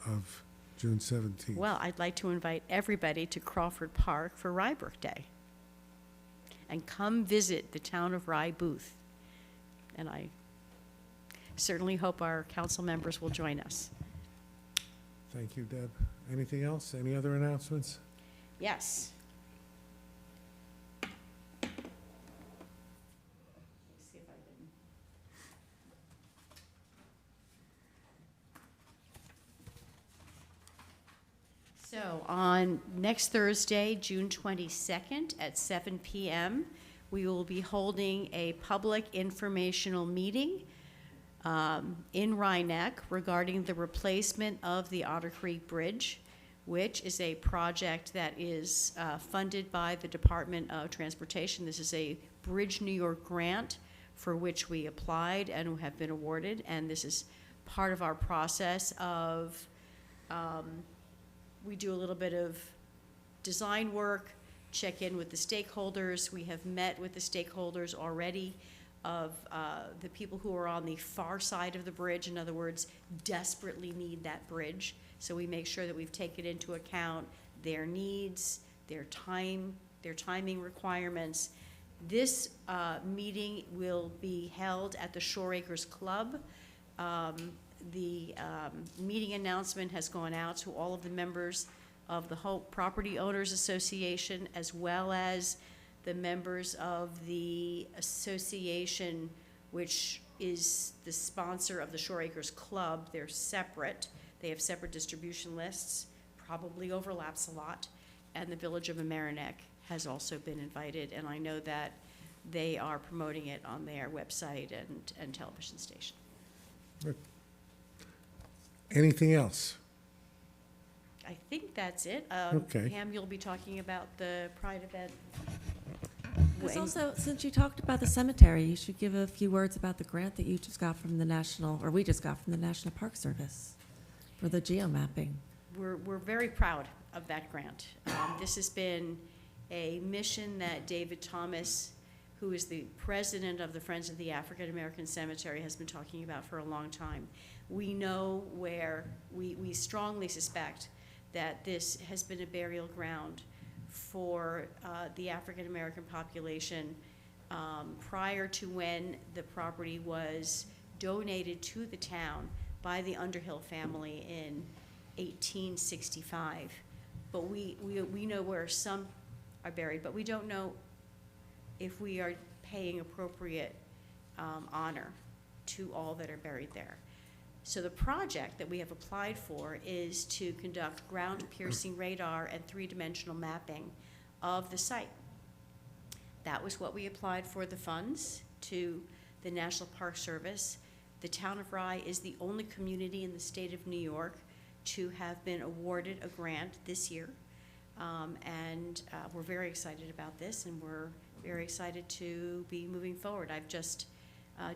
S1: of June 17th?
S7: Well, I'd like to invite everybody to Crawford Park for Rye Birthday. And come visit the Town of Rye booth. And I certainly hope our council members will join us.
S1: Thank you, Deb. Anything else? Any other announcements?
S7: Yes. So on next Thursday, June 22nd at 7 p.m., we will be holding a public informational meeting in Rhinebeck regarding the replacement of the Otter Creek Bridge, which is a project that is funded by the Department of Transportation. This is a Bridge New York grant for which we applied and have been awarded, and this is part of our process of we do a little bit of design work, check in with the stakeholders. We have met with the stakeholders already of the people who are on the far side of the bridge, in other words, desperately need that bridge. So we make sure that we've taken into account their needs, their timing requirements. This meeting will be held at the Shore Acres Club. The meeting announcement has gone out to all of the members of the Hope Property Owners Association, as well as the members of the association, which is the sponsor of the Shore Acres Club. They're separate. They have separate distribution lists, probably overlaps a lot. And the Village of Amereneck has also been invited. And I know that they are promoting it on their website and television station.
S1: Anything else?
S7: I think that's it.
S1: Okay.
S7: Pam, you'll be talking about the Pride event.
S3: There's
S7: When-
S3: also, since you talked about the cemetery, you should give a few words about the grant that you just got from the National, or we just got from the National Park Service for the geomapping.
S7: We're very proud of that grant. This has been a mission that David Thomas, who is the president of the Friends of the African American Cemetery, has been talking about for a long time. We know where, we strongly suspect that this has been a burial ground for the African American population prior to when the property was donated to the town by the Underhill family in 1865. But we know where some are buried, but we don't know if we are paying appropriate honor to all that are buried there. So the project that we have applied for is to conduct ground-piercing radar and three-dimensional mapping of the site. That was what we applied for the funds to the National Park Service. The town of Rye is the only community in the state of New York to have been awarded a grant this year. We're very excited about this, and we're very excited to be moving forward. I've just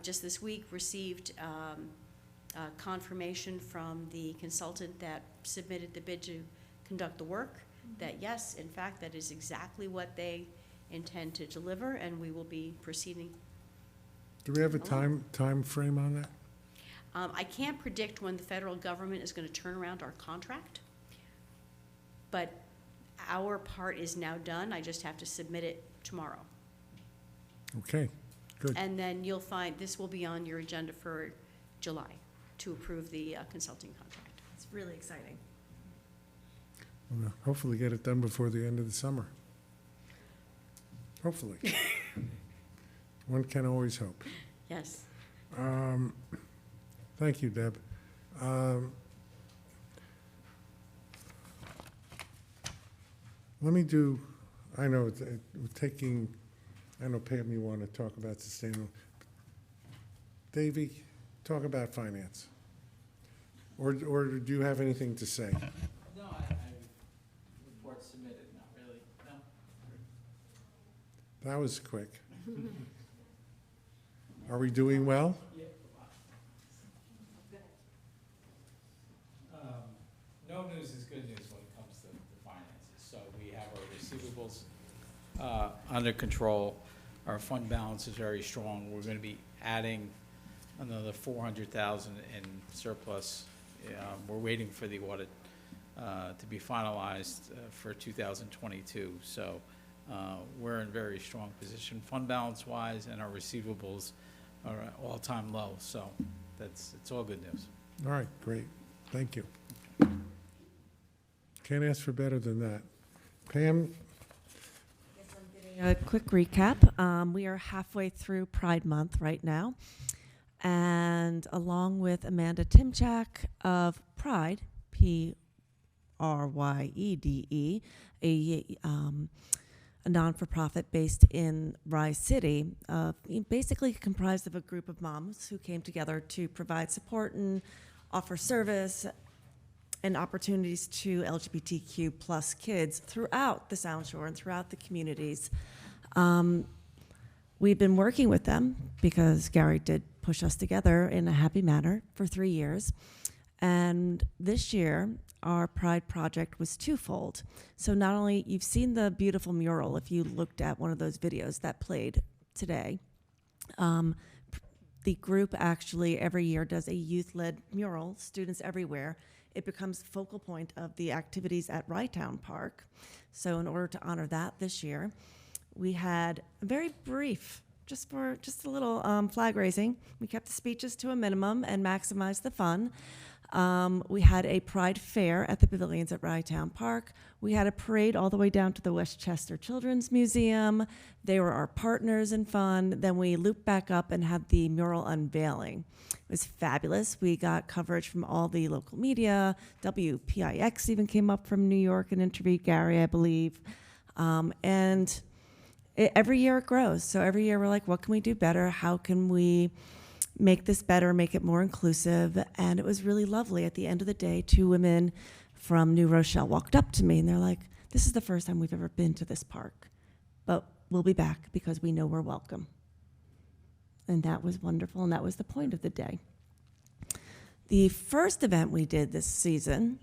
S7: this week received confirmation from the consultant that submitted the bid to conduct the work, that yes, in fact, that is exactly what they intend to deliver, and we will be proceeding.
S1: Do we have a time frame on that?
S7: I can't predict when the federal government is going to turn around our contract, but our part is now done. I just have to submit it tomorrow.
S1: Okay, good.
S7: And then you'll find, this will be on your agenda for July to approve the consulting contract.
S3: It's really exciting.
S1: We'll hopefully get it done before the end of the summer. Hopefully. One can always hope.
S7: Yes.
S1: Thank you, Deb. Let me do, I know I know Pam, you want to talk about sustainable. Davey, talk about finance. Or do you have anything to say?
S12: No, I report submitted, not really, no.
S1: That was quick. Are we doing well?
S12: Yeah. No news is good news when it comes to the finances. So we have our receivables under control. Our fund balance is very strong. We're going to be adding another $400,000 in surplus. We're waiting for the audit to be finalized for 2022. So we're in very strong position fund balance wise, and our receivables are at all-time low. So it's all good news.
S1: All right, great. Thank you. Can't ask for better than that. Pam?
S3: A quick recap. We are halfway through Pride Month right now. And along with Amanda Timchak of Pride, P-R-Y-E-D-E, a non-for-profit based in Rye City, basically comprised of a group of moms who came together to provide support and offer service and opportunities to LGBTQ plus kids throughout the Sound Shore and throughout the communities. We've been working with them because Gary did push us together in a happy manner for 3 years. And this year, our Pride project was twofold. So not only, you've seen the beautiful mural if you looked at one of those videos that played today. The group actually every year does a youth-led mural, students everywhere. It becomes the focal point of the activities at Ryetown Park. So in order to honor that this year, we had a very brief, just a little flag raising. We kept the speeches to a minimum and maximized the fun. We had a Pride Fair at the pavilions at Ryetown Park. We had a parade all the way down to the Westchester Children's Museum. They were our partners in fun. Then we looped back up and had the mural unveiling. It was fabulous. We got coverage from all the local media. WPIX even came up from New York and interviewed Gary, I believe. And every year it grows. So every year we're like, what can we do better? How can we make this better, make it more inclusive? And it was really lovely. At the end of the day, 2 women from New Rochelle walked up to me and they're like, this is the first time we've ever been to this park, but we'll be back because we know we're welcome. And that was wonderful, and that was the point of the day. The first event we did this season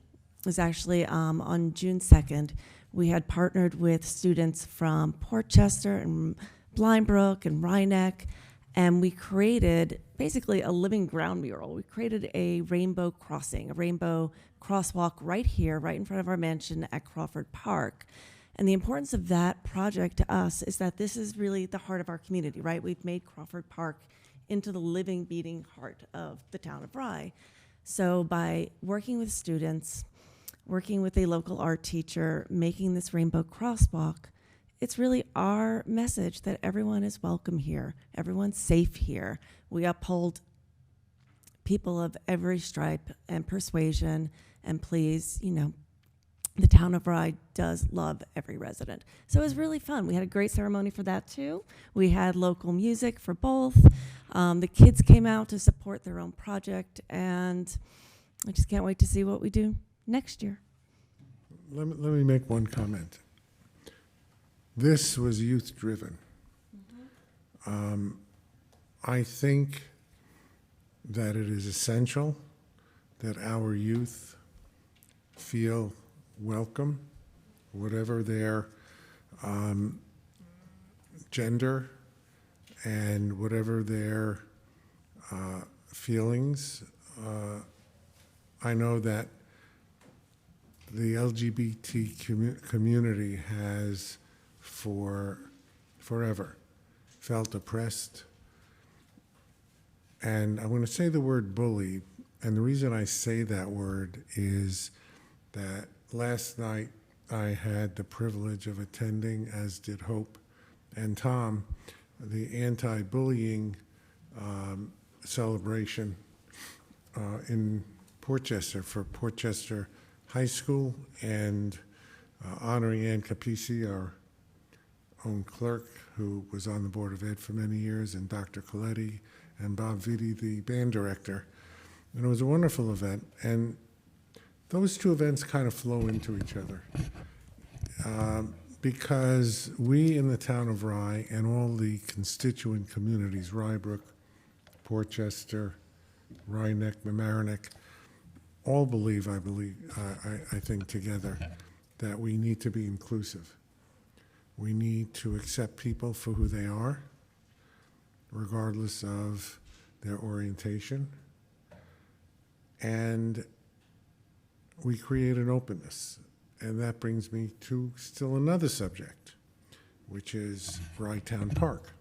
S3: was actually on June 2nd. We had partnered with students from Portchester and Blindbrook and Rhinebeck, and we created basically a living ground mural. We created a rainbow crossing, a rainbow crosswalk right here, right in front of our mansion at Crawford Park. And the importance of that project to us is that this is really the heart of our community, right? We've made Crawford Park into the living, beating heart of the town of Rye. So by working with students, working with a local art teacher, making this rainbow crosswalk, it's really our message that everyone is welcome here. Everyone's safe here. We uphold people of every stripe and persuasion, and please, you know, the town of Rye does love every resident. So it was really fun. We had a great ceremony for that too. We had local music for both. The kids came out to support their own project, and I just can't wait to see what we do next year.
S1: Let me make one comment. This was youth-driven. I think that it is essential that our youth feel welcome, whatever their gender and whatever their feelings. I know that the LGBT community has forever felt oppressed. And I'm going to say the word bully, and the reason I say that word is that last night I had the privilege of attending, as did Hope and Tom, the anti-bullying celebration in Portchester for Portchester High School, and honoring Ann Capisi, our own clerk, who was on the Board of Ed for many years, and Dr. Coletti, and Bob Vitti, the band director. And it was a wonderful event, and those two events kind of flow into each other. Because we in the town of Rye and all the constituent communities, Rybrook, Portchester, Rhinebeck, Mamaroneck, all believe, I think together, that we need to be inclusive. We need to accept people for who they are, regardless of their orientation. And we create an openness. And that brings me to still another subject, which is Rytown Park.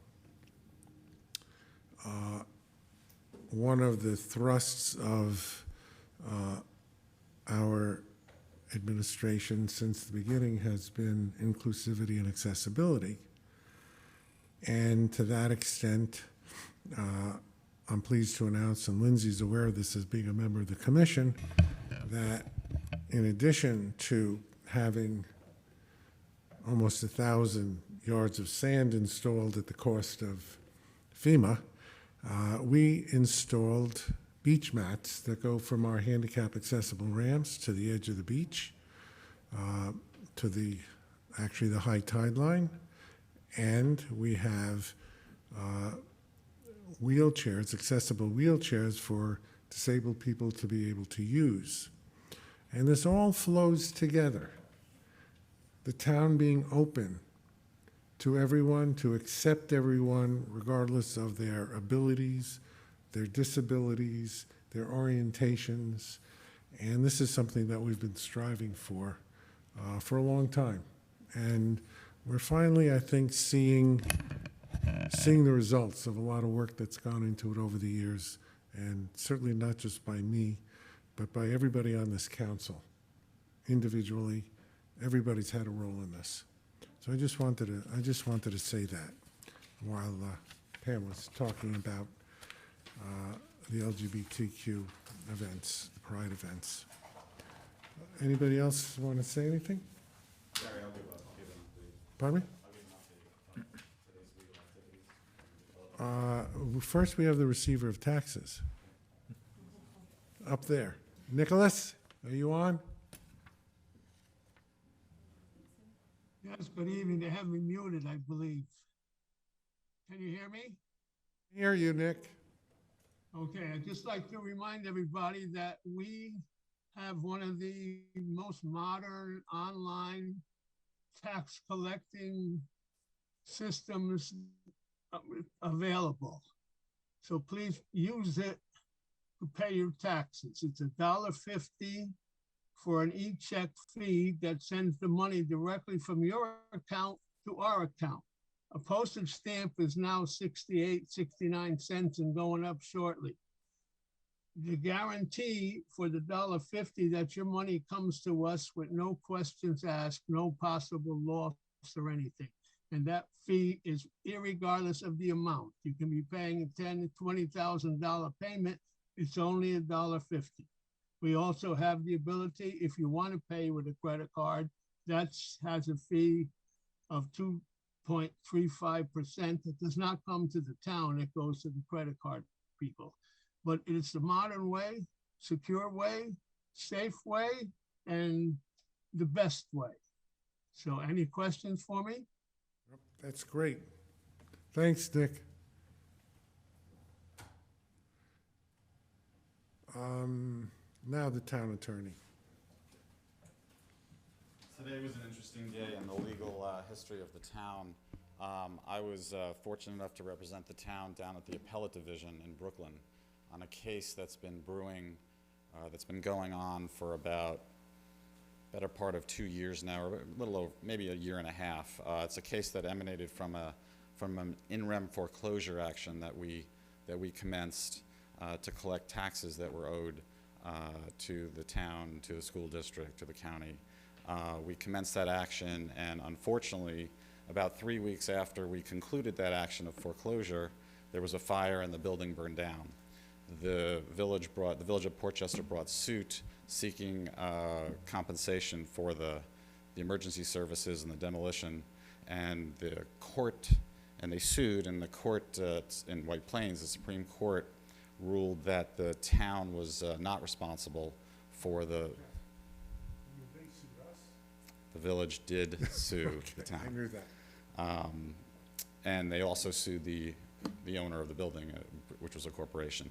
S1: One of the thrusts of our administration since the beginning has been inclusivity and accessibility. And to that extent, I'm pleased to announce, and Lindsay's aware of this as being a member of the commission, that in addition to having almost 1,000 yards of sand installed at the cost of FEMA, we installed beach mats that go from our handicap accessible ramps to the edge of the beach, to the high tide line, and we have wheelchairs, accessible wheelchairs for disabled people to be able to use. And this all flows together. The town being open to everyone, to accept everyone, regardless of their abilities, their disabilities, their orientations. And this is something that we've been striving for a long time. And we're finally, I think, seeing the results of a lot of work that's gone into it over the years, and certainly not just by me, but by everybody on this council. Individually, everybody's had a role in this. So I just wanted to say that while Pam was talking about the LGBTQ events, the Pride events. Anybody else want to say anything?
S6: Gary, I'll give an update.
S1: Pardon me?
S6: I'll give an update.
S1: First, we have the receiver of taxes. Up there. Nicholas, are you on?
S5: Yes, good evening. They have me muted, I believe. Can you hear me?
S1: Hear you, Nick.
S5: Okay, I'd just like to remind everybody that we have one of the most modern online tax collecting systems available. So please use it to pay your taxes. It's $1.50 for an e-check fee that sends the money directly from your account to our account. A postage stamp is now 68, 69 cents and going up shortly. The guarantee for the $1.50 that your money comes to us with no questions asked, no possible loss or anything. And that fee is irregardless of the amount. You can be paying a $10,000 to $20,000 payment. It's only $1.50. We also have the ability, if you want to pay with a credit card, that has a fee of 2.35%. It does not come to the town, it goes to the credit card people. But it's the modern way, secure way, safe way, and the best way. So any questions for me?
S1: That's great. Thanks, Nick. Now the town attorney.
S15: Today was an interesting day in the legal history of the town. I was fortunate enough to represent the town down at the Appellate Division in Brooklyn on a case that's been brewing, that's been going on for about better part of 2 years now, or a little over, maybe a year and a half. It's a case that emanated from an in rem foreclosure action that we commenced to collect taxes that were owed to the town, to the school district, to the county. We commenced that action, and unfortunately, about 3 weeks after we concluded that action of foreclosure, there was a fire and the building burned down. The village of Portchester brought suit seeking compensation for the emergency services and the demolition, and the court, and they sued, and the court in White Plains, the Supreme Court, ruled that the town was not responsible for the village did sue the town.
S1: I knew that.
S15: And they also sued the owner of the building, which was a corporation.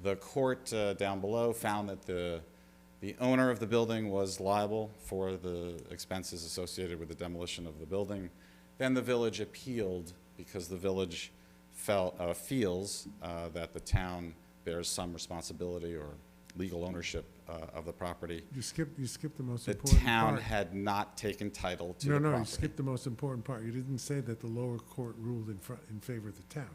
S15: The court down below found that the owner of the building was liable for the expenses associated with the demolition of the building. Then the village appealed because the village feels that the town bears some responsibility or legal ownership of the property.
S1: You skipped the most
S15: The
S1: important
S15: town
S1: part.
S15: had not taken title to
S1: No,
S15: the
S1: no,
S15: property.
S1: you skipped the most important part. You didn't say that the lower court ruled in favor of the town.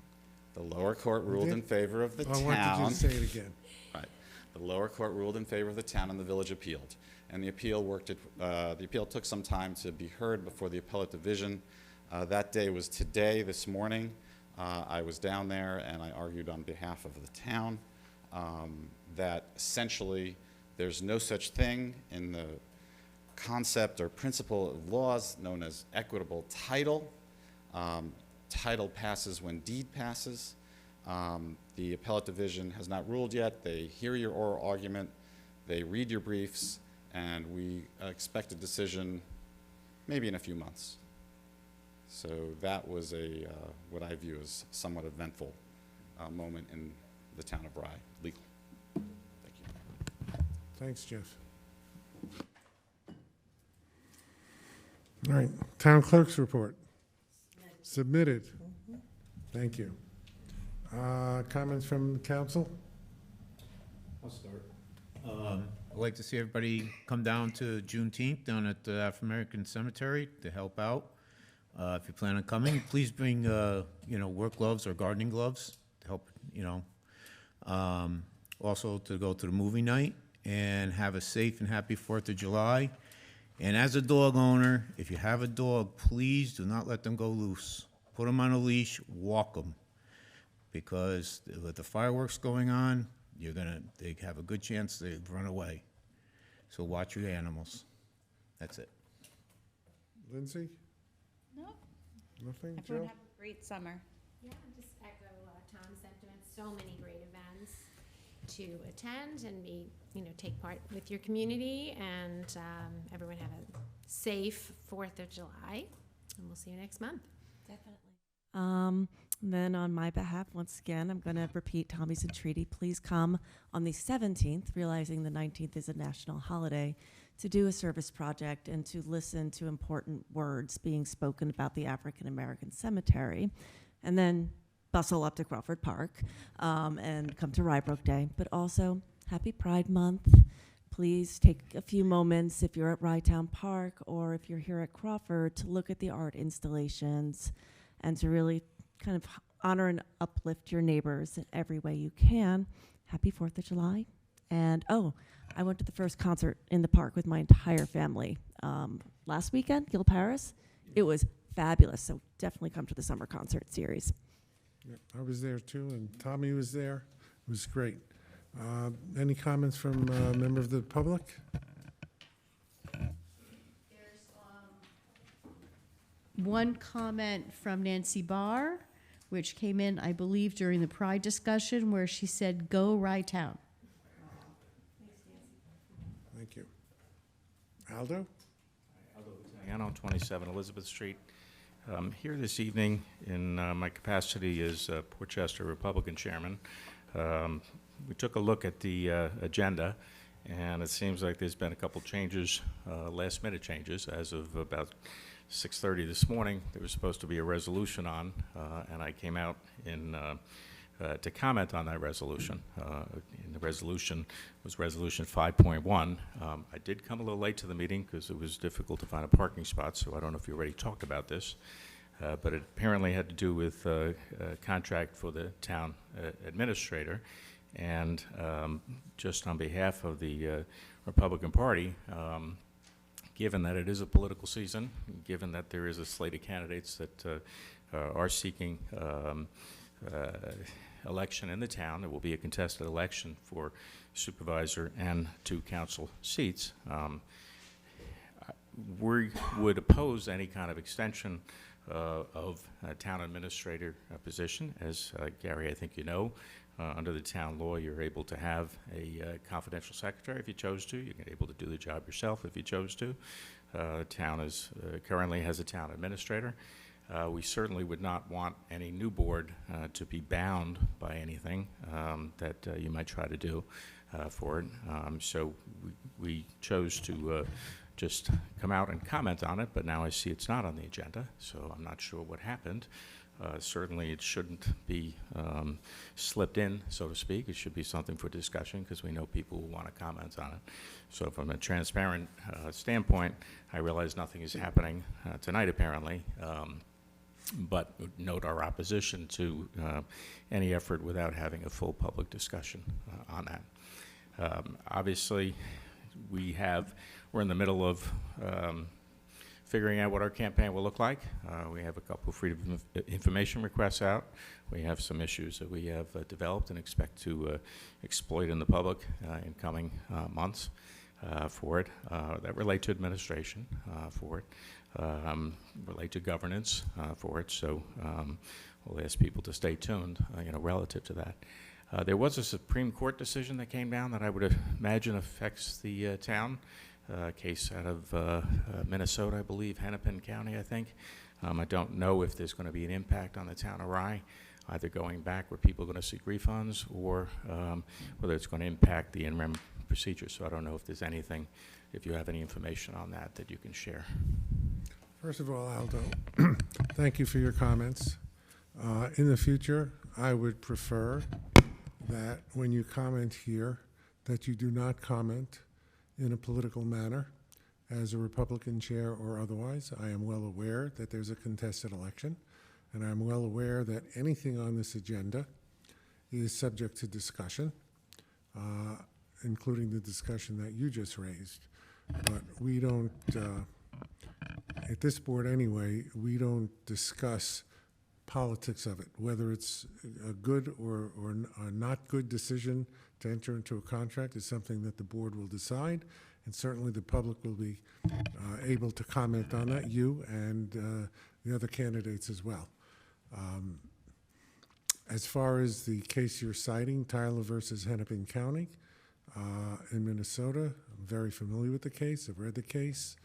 S15: The lower court ruled in favor of the town.
S1: I wanted you to say it again.
S15: Right. The lower court ruled in favor of the town, and the village appealed. And the appeal took some time to be heard before the appellate division. That day was today, this morning. I was down there, and I argued on behalf of the town that essentially there's no such thing in the concept or principle of laws known as equitable title. Title passes when deed passes. The appellate division has not ruled yet. They hear your oral argument, they read your briefs, and we expect a decision maybe in a few months. So that was what I view as somewhat eventful moment in the town of Rye, legal. Thank you.
S1: Thanks, Jeff. All right, town clerk's report. Submitted. Thank you. Comments from the council?
S8: I'll start. I'd like to see everybody come down to Juneteenth down at the African American Cemetery to help out. If you plan on coming, please bring, work gloves or gardening gloves to help, Also to go to the movie night and have a safe and happy 4th of July. And as a dog owner, if you have a dog, please do not let them go loose. Put them on a leash, walk them. Because with the fireworks going on, they have a good chance to run away. So watch your animals. That's it.
S1: Lindsay?
S4: No,
S1: Nothing?
S4: everyone
S1: Jill?
S4: have a great summer.
S16: Yeah, just echo so many great events to attend and be, take part with your community, and everyone have a safe 4th of July, and we'll see you next month.
S3: Definitely. Then on my behalf, once again, I'm going to repeat Tommy's entreaty. Please come on the 17th, realizing the 19th is a national holiday, to do a service project and to listen to important words being spoken about the African American cemetery, and then bustle up to Crawford Park and come to Rybrook Day. But also, happy Pride Month. Please take a few moments if you're at Rytown Park or if you're here at Crawford to look at the art installations and to really kind of honor and uplift your neighbors in every way you can. Happy 4th of July. And, I went to the first concert in the park with my entire family last weekend, Gil Paris. It was fabulous, so definitely come to the summer concert series.
S1: Yep, I was there too, and Tommy was there. It was great. Any comments from a member of the public?
S17: One comment from Nancy Barr, which came in, I believe, during the Pride discussion, where she said, "Go Rytown."
S1: Thank you. Aldo?
S18: Aldo 27 Elizabeth Street. Here this evening in my capacity as Portchester Republican Chairman. We took a look at the agenda, and it seems like there's been a couple changes, last-minute changes. As of about 6:30 this morning, there was supposed to be a resolution on, and I came out to comment on that resolution. And the resolution was Resolution 5.1. I did come a little late to the meeting because it was difficult to find a parking spot, so I don't know if you already talked about this. But it apparently had to do with a contract for the town administrator. And just on behalf of the Republican Party, given that it is a political season, given that there is a slate of candidates that are seeking election in the town, there will be a contested election for supervisor and 2 council seats. We would oppose any kind of extension of a town administrator position. As Gary, I think you know, under the town law, you're able to have a confidential secretary if you chose to. You're able to do the job yourself if you chose to. The town currently has a town administrator. We certainly would not want any new board to be bound by anything that you might try to do for it. So we chose to just come out and comment on it, but now I see it's not on the agenda, so I'm not sure what happened. Certainly it shouldn't be slipped in, so to speak. It should be something for discussion because we know people who want to comment on it. So from a transparent standpoint, I realize nothing is happening tonight apparently, but note our opposition to any effort without having a full public discussion on that. Obviously, we're in the middle of figuring out what our campaign will look like. We have a couple of freedom of information requests out. We have some issues that we have developed and expect to exploit in the public in coming months for it, that relate to administration for it, relate to governance for it. So we'll ask people to stay tuned, relative to that. There was a Supreme Court decision that came down that I would imagine affects the town. Case out of Minnesota, I believe, Hennepin County, I think. I don't know if there's going to be an impact on the town of Rye, either going back where people are going to seek refunds or whether it's going to impact the in rem procedure. So I don't know if there's anything, if you have any information on that you can share.
S1: First of all, Aldo, thank you for your comments. In the future, I would prefer that when you comment here, that you do not comment in a political manner as a Republican chair or otherwise. I am well aware that there's a contested election, and I'm well aware that anything on this agenda is subject to discussion, including the discussion that you just raised. But we don't, at this board anyway, we don't discuss politics of it, whether it's a good or a not good decision to enter into a contract is something that the board will decide, and certainly the public will be able to comment on that, you and the other candidates as well. As far as the case you're citing, Tyler versus Hennepin County in Minnesota, I'm very familiar with the case. I've read the case.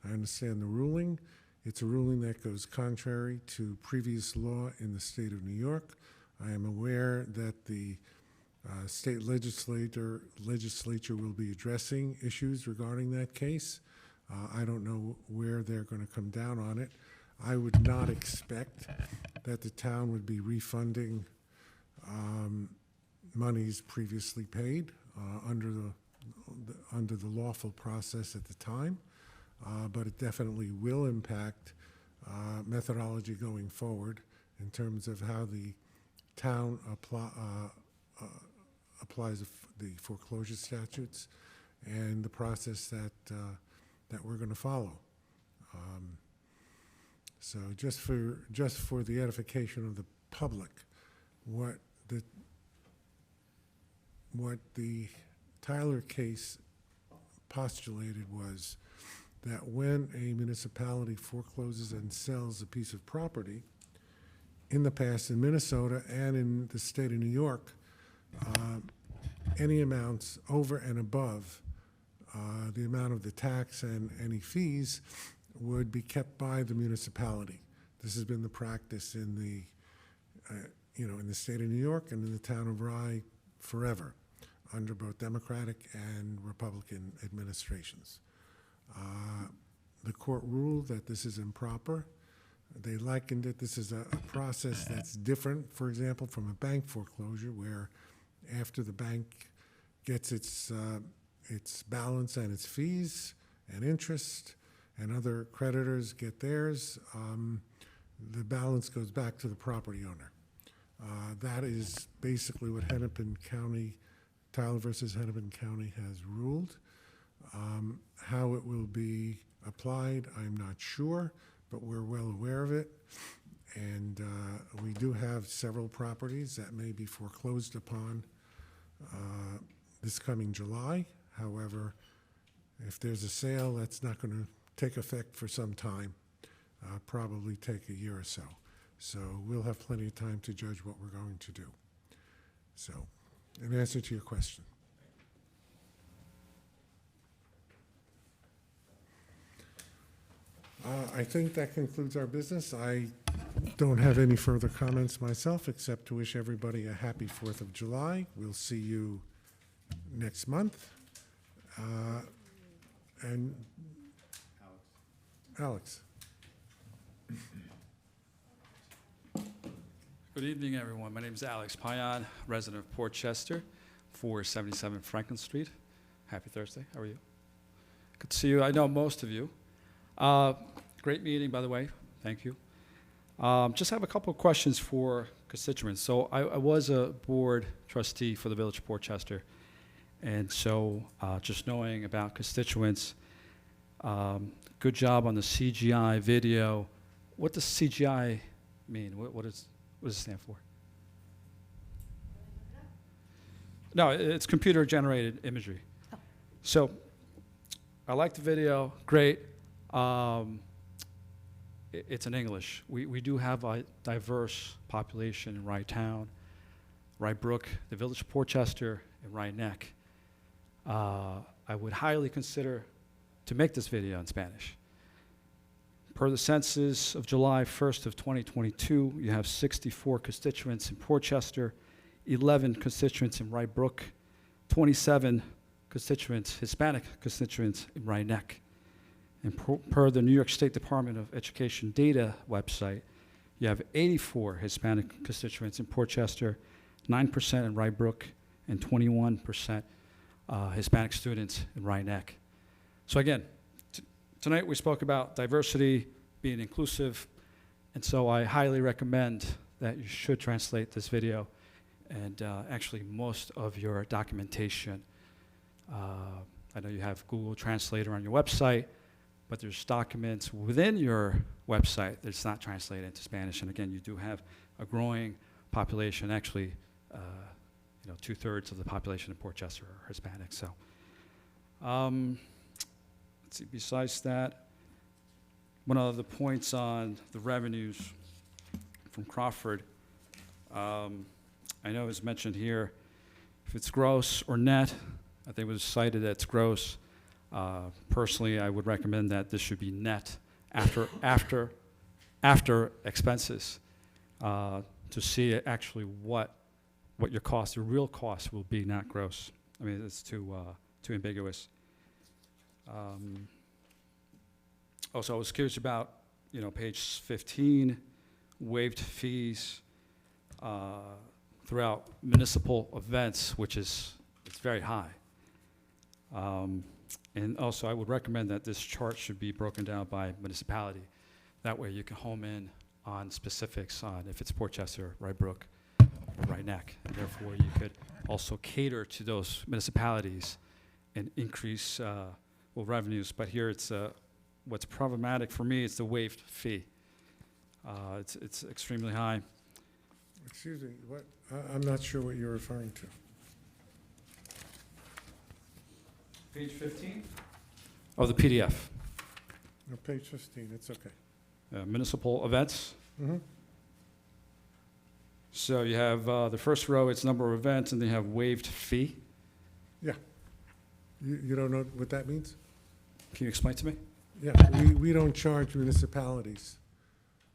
S1: I understand the ruling. It's a ruling that goes contrary to previous law in the state of New York. I am aware that the state legislature will be addressing issues regarding that case. I don't know where they're going to come down on it. I would not expect that the town would be refunding monies previously paid under the lawful process at the time, but it definitely will impact methodology going forward in terms of how the town applies the foreclosure statutes and the process that we're going to follow. So just for the edification of the public, what the Tyler case postulated was that when a municipality forecloses and sells a piece of property, in the past in Minnesota and in the state of New York, any amounts over and above the amount of the tax and any fees would be kept by the municipality. This has been the practice in the, in the state of New York and in the town of Rye forever, under both Democratic and Republican administrations. The court ruled that this is improper. They likened it, this is a process that's different, for example, from a bank foreclosure, where after the bank gets its balance and its fees and interest, and other creditors get theirs, the balance goes back to the property owner. That is basically what Hennepin County, Tyler versus Hennepin County has ruled. How it will be applied, I'm not sure, but we're well aware of it. And we do have several properties that may be foreclosed upon this coming July. However, if there's a sale, that's not going to take effect for some time, probably take a year or so. So we'll have plenty of time to judge what we're going to do. So, in answer to your question. I think that concludes our business. I don't have any further comments myself, except to wish everybody a happy 4th of July. We'll see you next month. And Alex.
S19: Good evening, everyone. My name is Alex Payan, resident of Port Chester, 477 Franklin Street. Happy Thursday. How are you? Good to see you. I know most of you. Great meeting, by the way. Thank you. Just have a couple of questions for constituents. So I was a board trustee for the Village of Port Chester. And so just knowing about constituents, good job on the CGI video. What does CGI mean? What does it stand for? No, it's computer-generated imagery. Oh. So I like the video. Great. It's in English. We do have a diverse population in Rye Town, Rye Brook, the Village of Port Chester, and Rye Neck. I would highly consider to make this video in Spanish. Per the census of July 1st of 2022, you have 64 constituents in Port Chester, 11 constituents in Rye Brook, 27 constituents, Hispanic constituents in Rye Neck. And per the New York State Department of Education data website, you have 84 Hispanic constituents in Port Chester, 9% in Rye Brook, and 21% Hispanic students in Rye Neck. So again, tonight we spoke about diversity, being inclusive, and so I highly recommend that you should translate this video and actually most of your documentation. I know you have Google Translator on your website, but there's documents within your website that's not translated into Spanish. And again, you do have a growing population. Actually, 2/3 of the population in Port Chester are Hispanic. So, let's see. Besides that, one of the points on the revenues from Crawford. I know it's mentioned here, if it's gross or net, I think it was cited that it's gross. Personally, I would recommend that this should be net after expenses, to see actually what your cost, the real cost will be, not gross. I mean, it's too ambiguous. Also, I was curious about, page 15, waived fees throughout municipal events, which it's very high. And also, I would recommend that this chart should be broken down by municipality. That way you can home in on specifics on if it's Portchester, Rybrook, or Rye Neck. And therefore, you could also cater to those municipalities and increase revenues. But here it's what's problematic for me is the waived fee. It's extremely high.
S1: Excuse me, what, I'm not sure what you're referring to.
S19: Page 15 of the PDF.
S1: No, page 15, it's okay.
S19: Municipal events.
S1: Mm-hmm.
S19: So you have the first row, it's number of events, and then you have waived fee.
S1: Yeah. You don't know what that means?
S19: Can you explain to me?
S1: Yeah, we don't charge municipalities.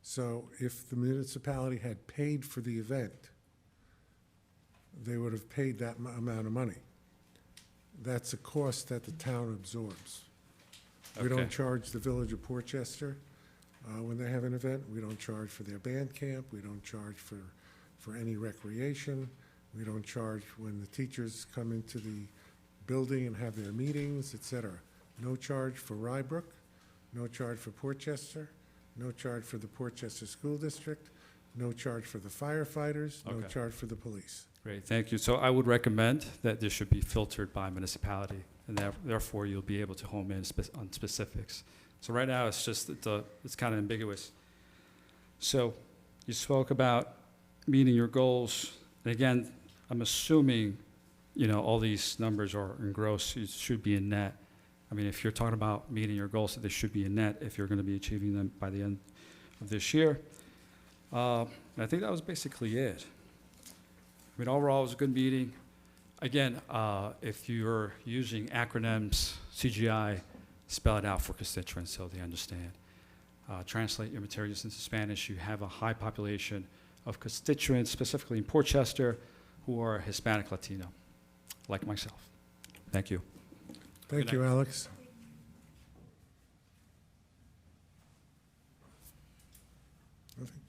S1: So if the municipality had paid for the event, they would have paid that amount of money. That's a cost that the town absorbs. We
S19: Okay.
S1: don't charge the Village of Portchester when they have an event. We don't charge for their band camp. We don't charge for any recreation. We don't charge when the teachers come into the building and have their meetings, et cetera. No charge for Rybrook, no charge for Portchester, no charge for the Portchester School District, no charge for the firefighters, no
S19: Okay.
S1: charge for the police.
S19: Great, thank you. So I would recommend that this should be filtered by municipality, and therefore you'll be able to home in on specifics. So right now, it's just, it's kind of ambiguous. So you spoke about meeting your goals. And again, I'm assuming, all these numbers are in gross. It should be in net. I mean, if you're talking about meeting your goals, they should be in net if you're going to be achieving them by the end of this year. And I think that was basically it. I mean, overall, it was a good meeting. Again, if you're using acronyms, CGI, spell it out for constituents so they understand. Translate your materials into Spanish. You have a high population of constituents, specifically in Portchester, who are Hispanic Latino, like myself. Thank you.
S1: Thank you, Alex. Nothing?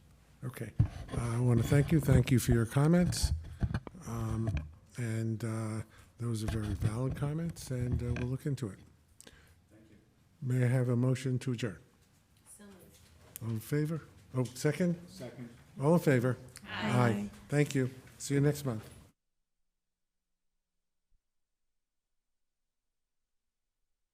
S1: Okay. I want to thank you. Thank you for your comments. And those are very valid comments, and we'll look into it. Thank you. May I have a motion to adjourn?
S16: So moved.
S1: All in favor? Oh, second?
S14: Second.
S1: All in favor?
S16: Aye.
S1: Thank you. See you next month.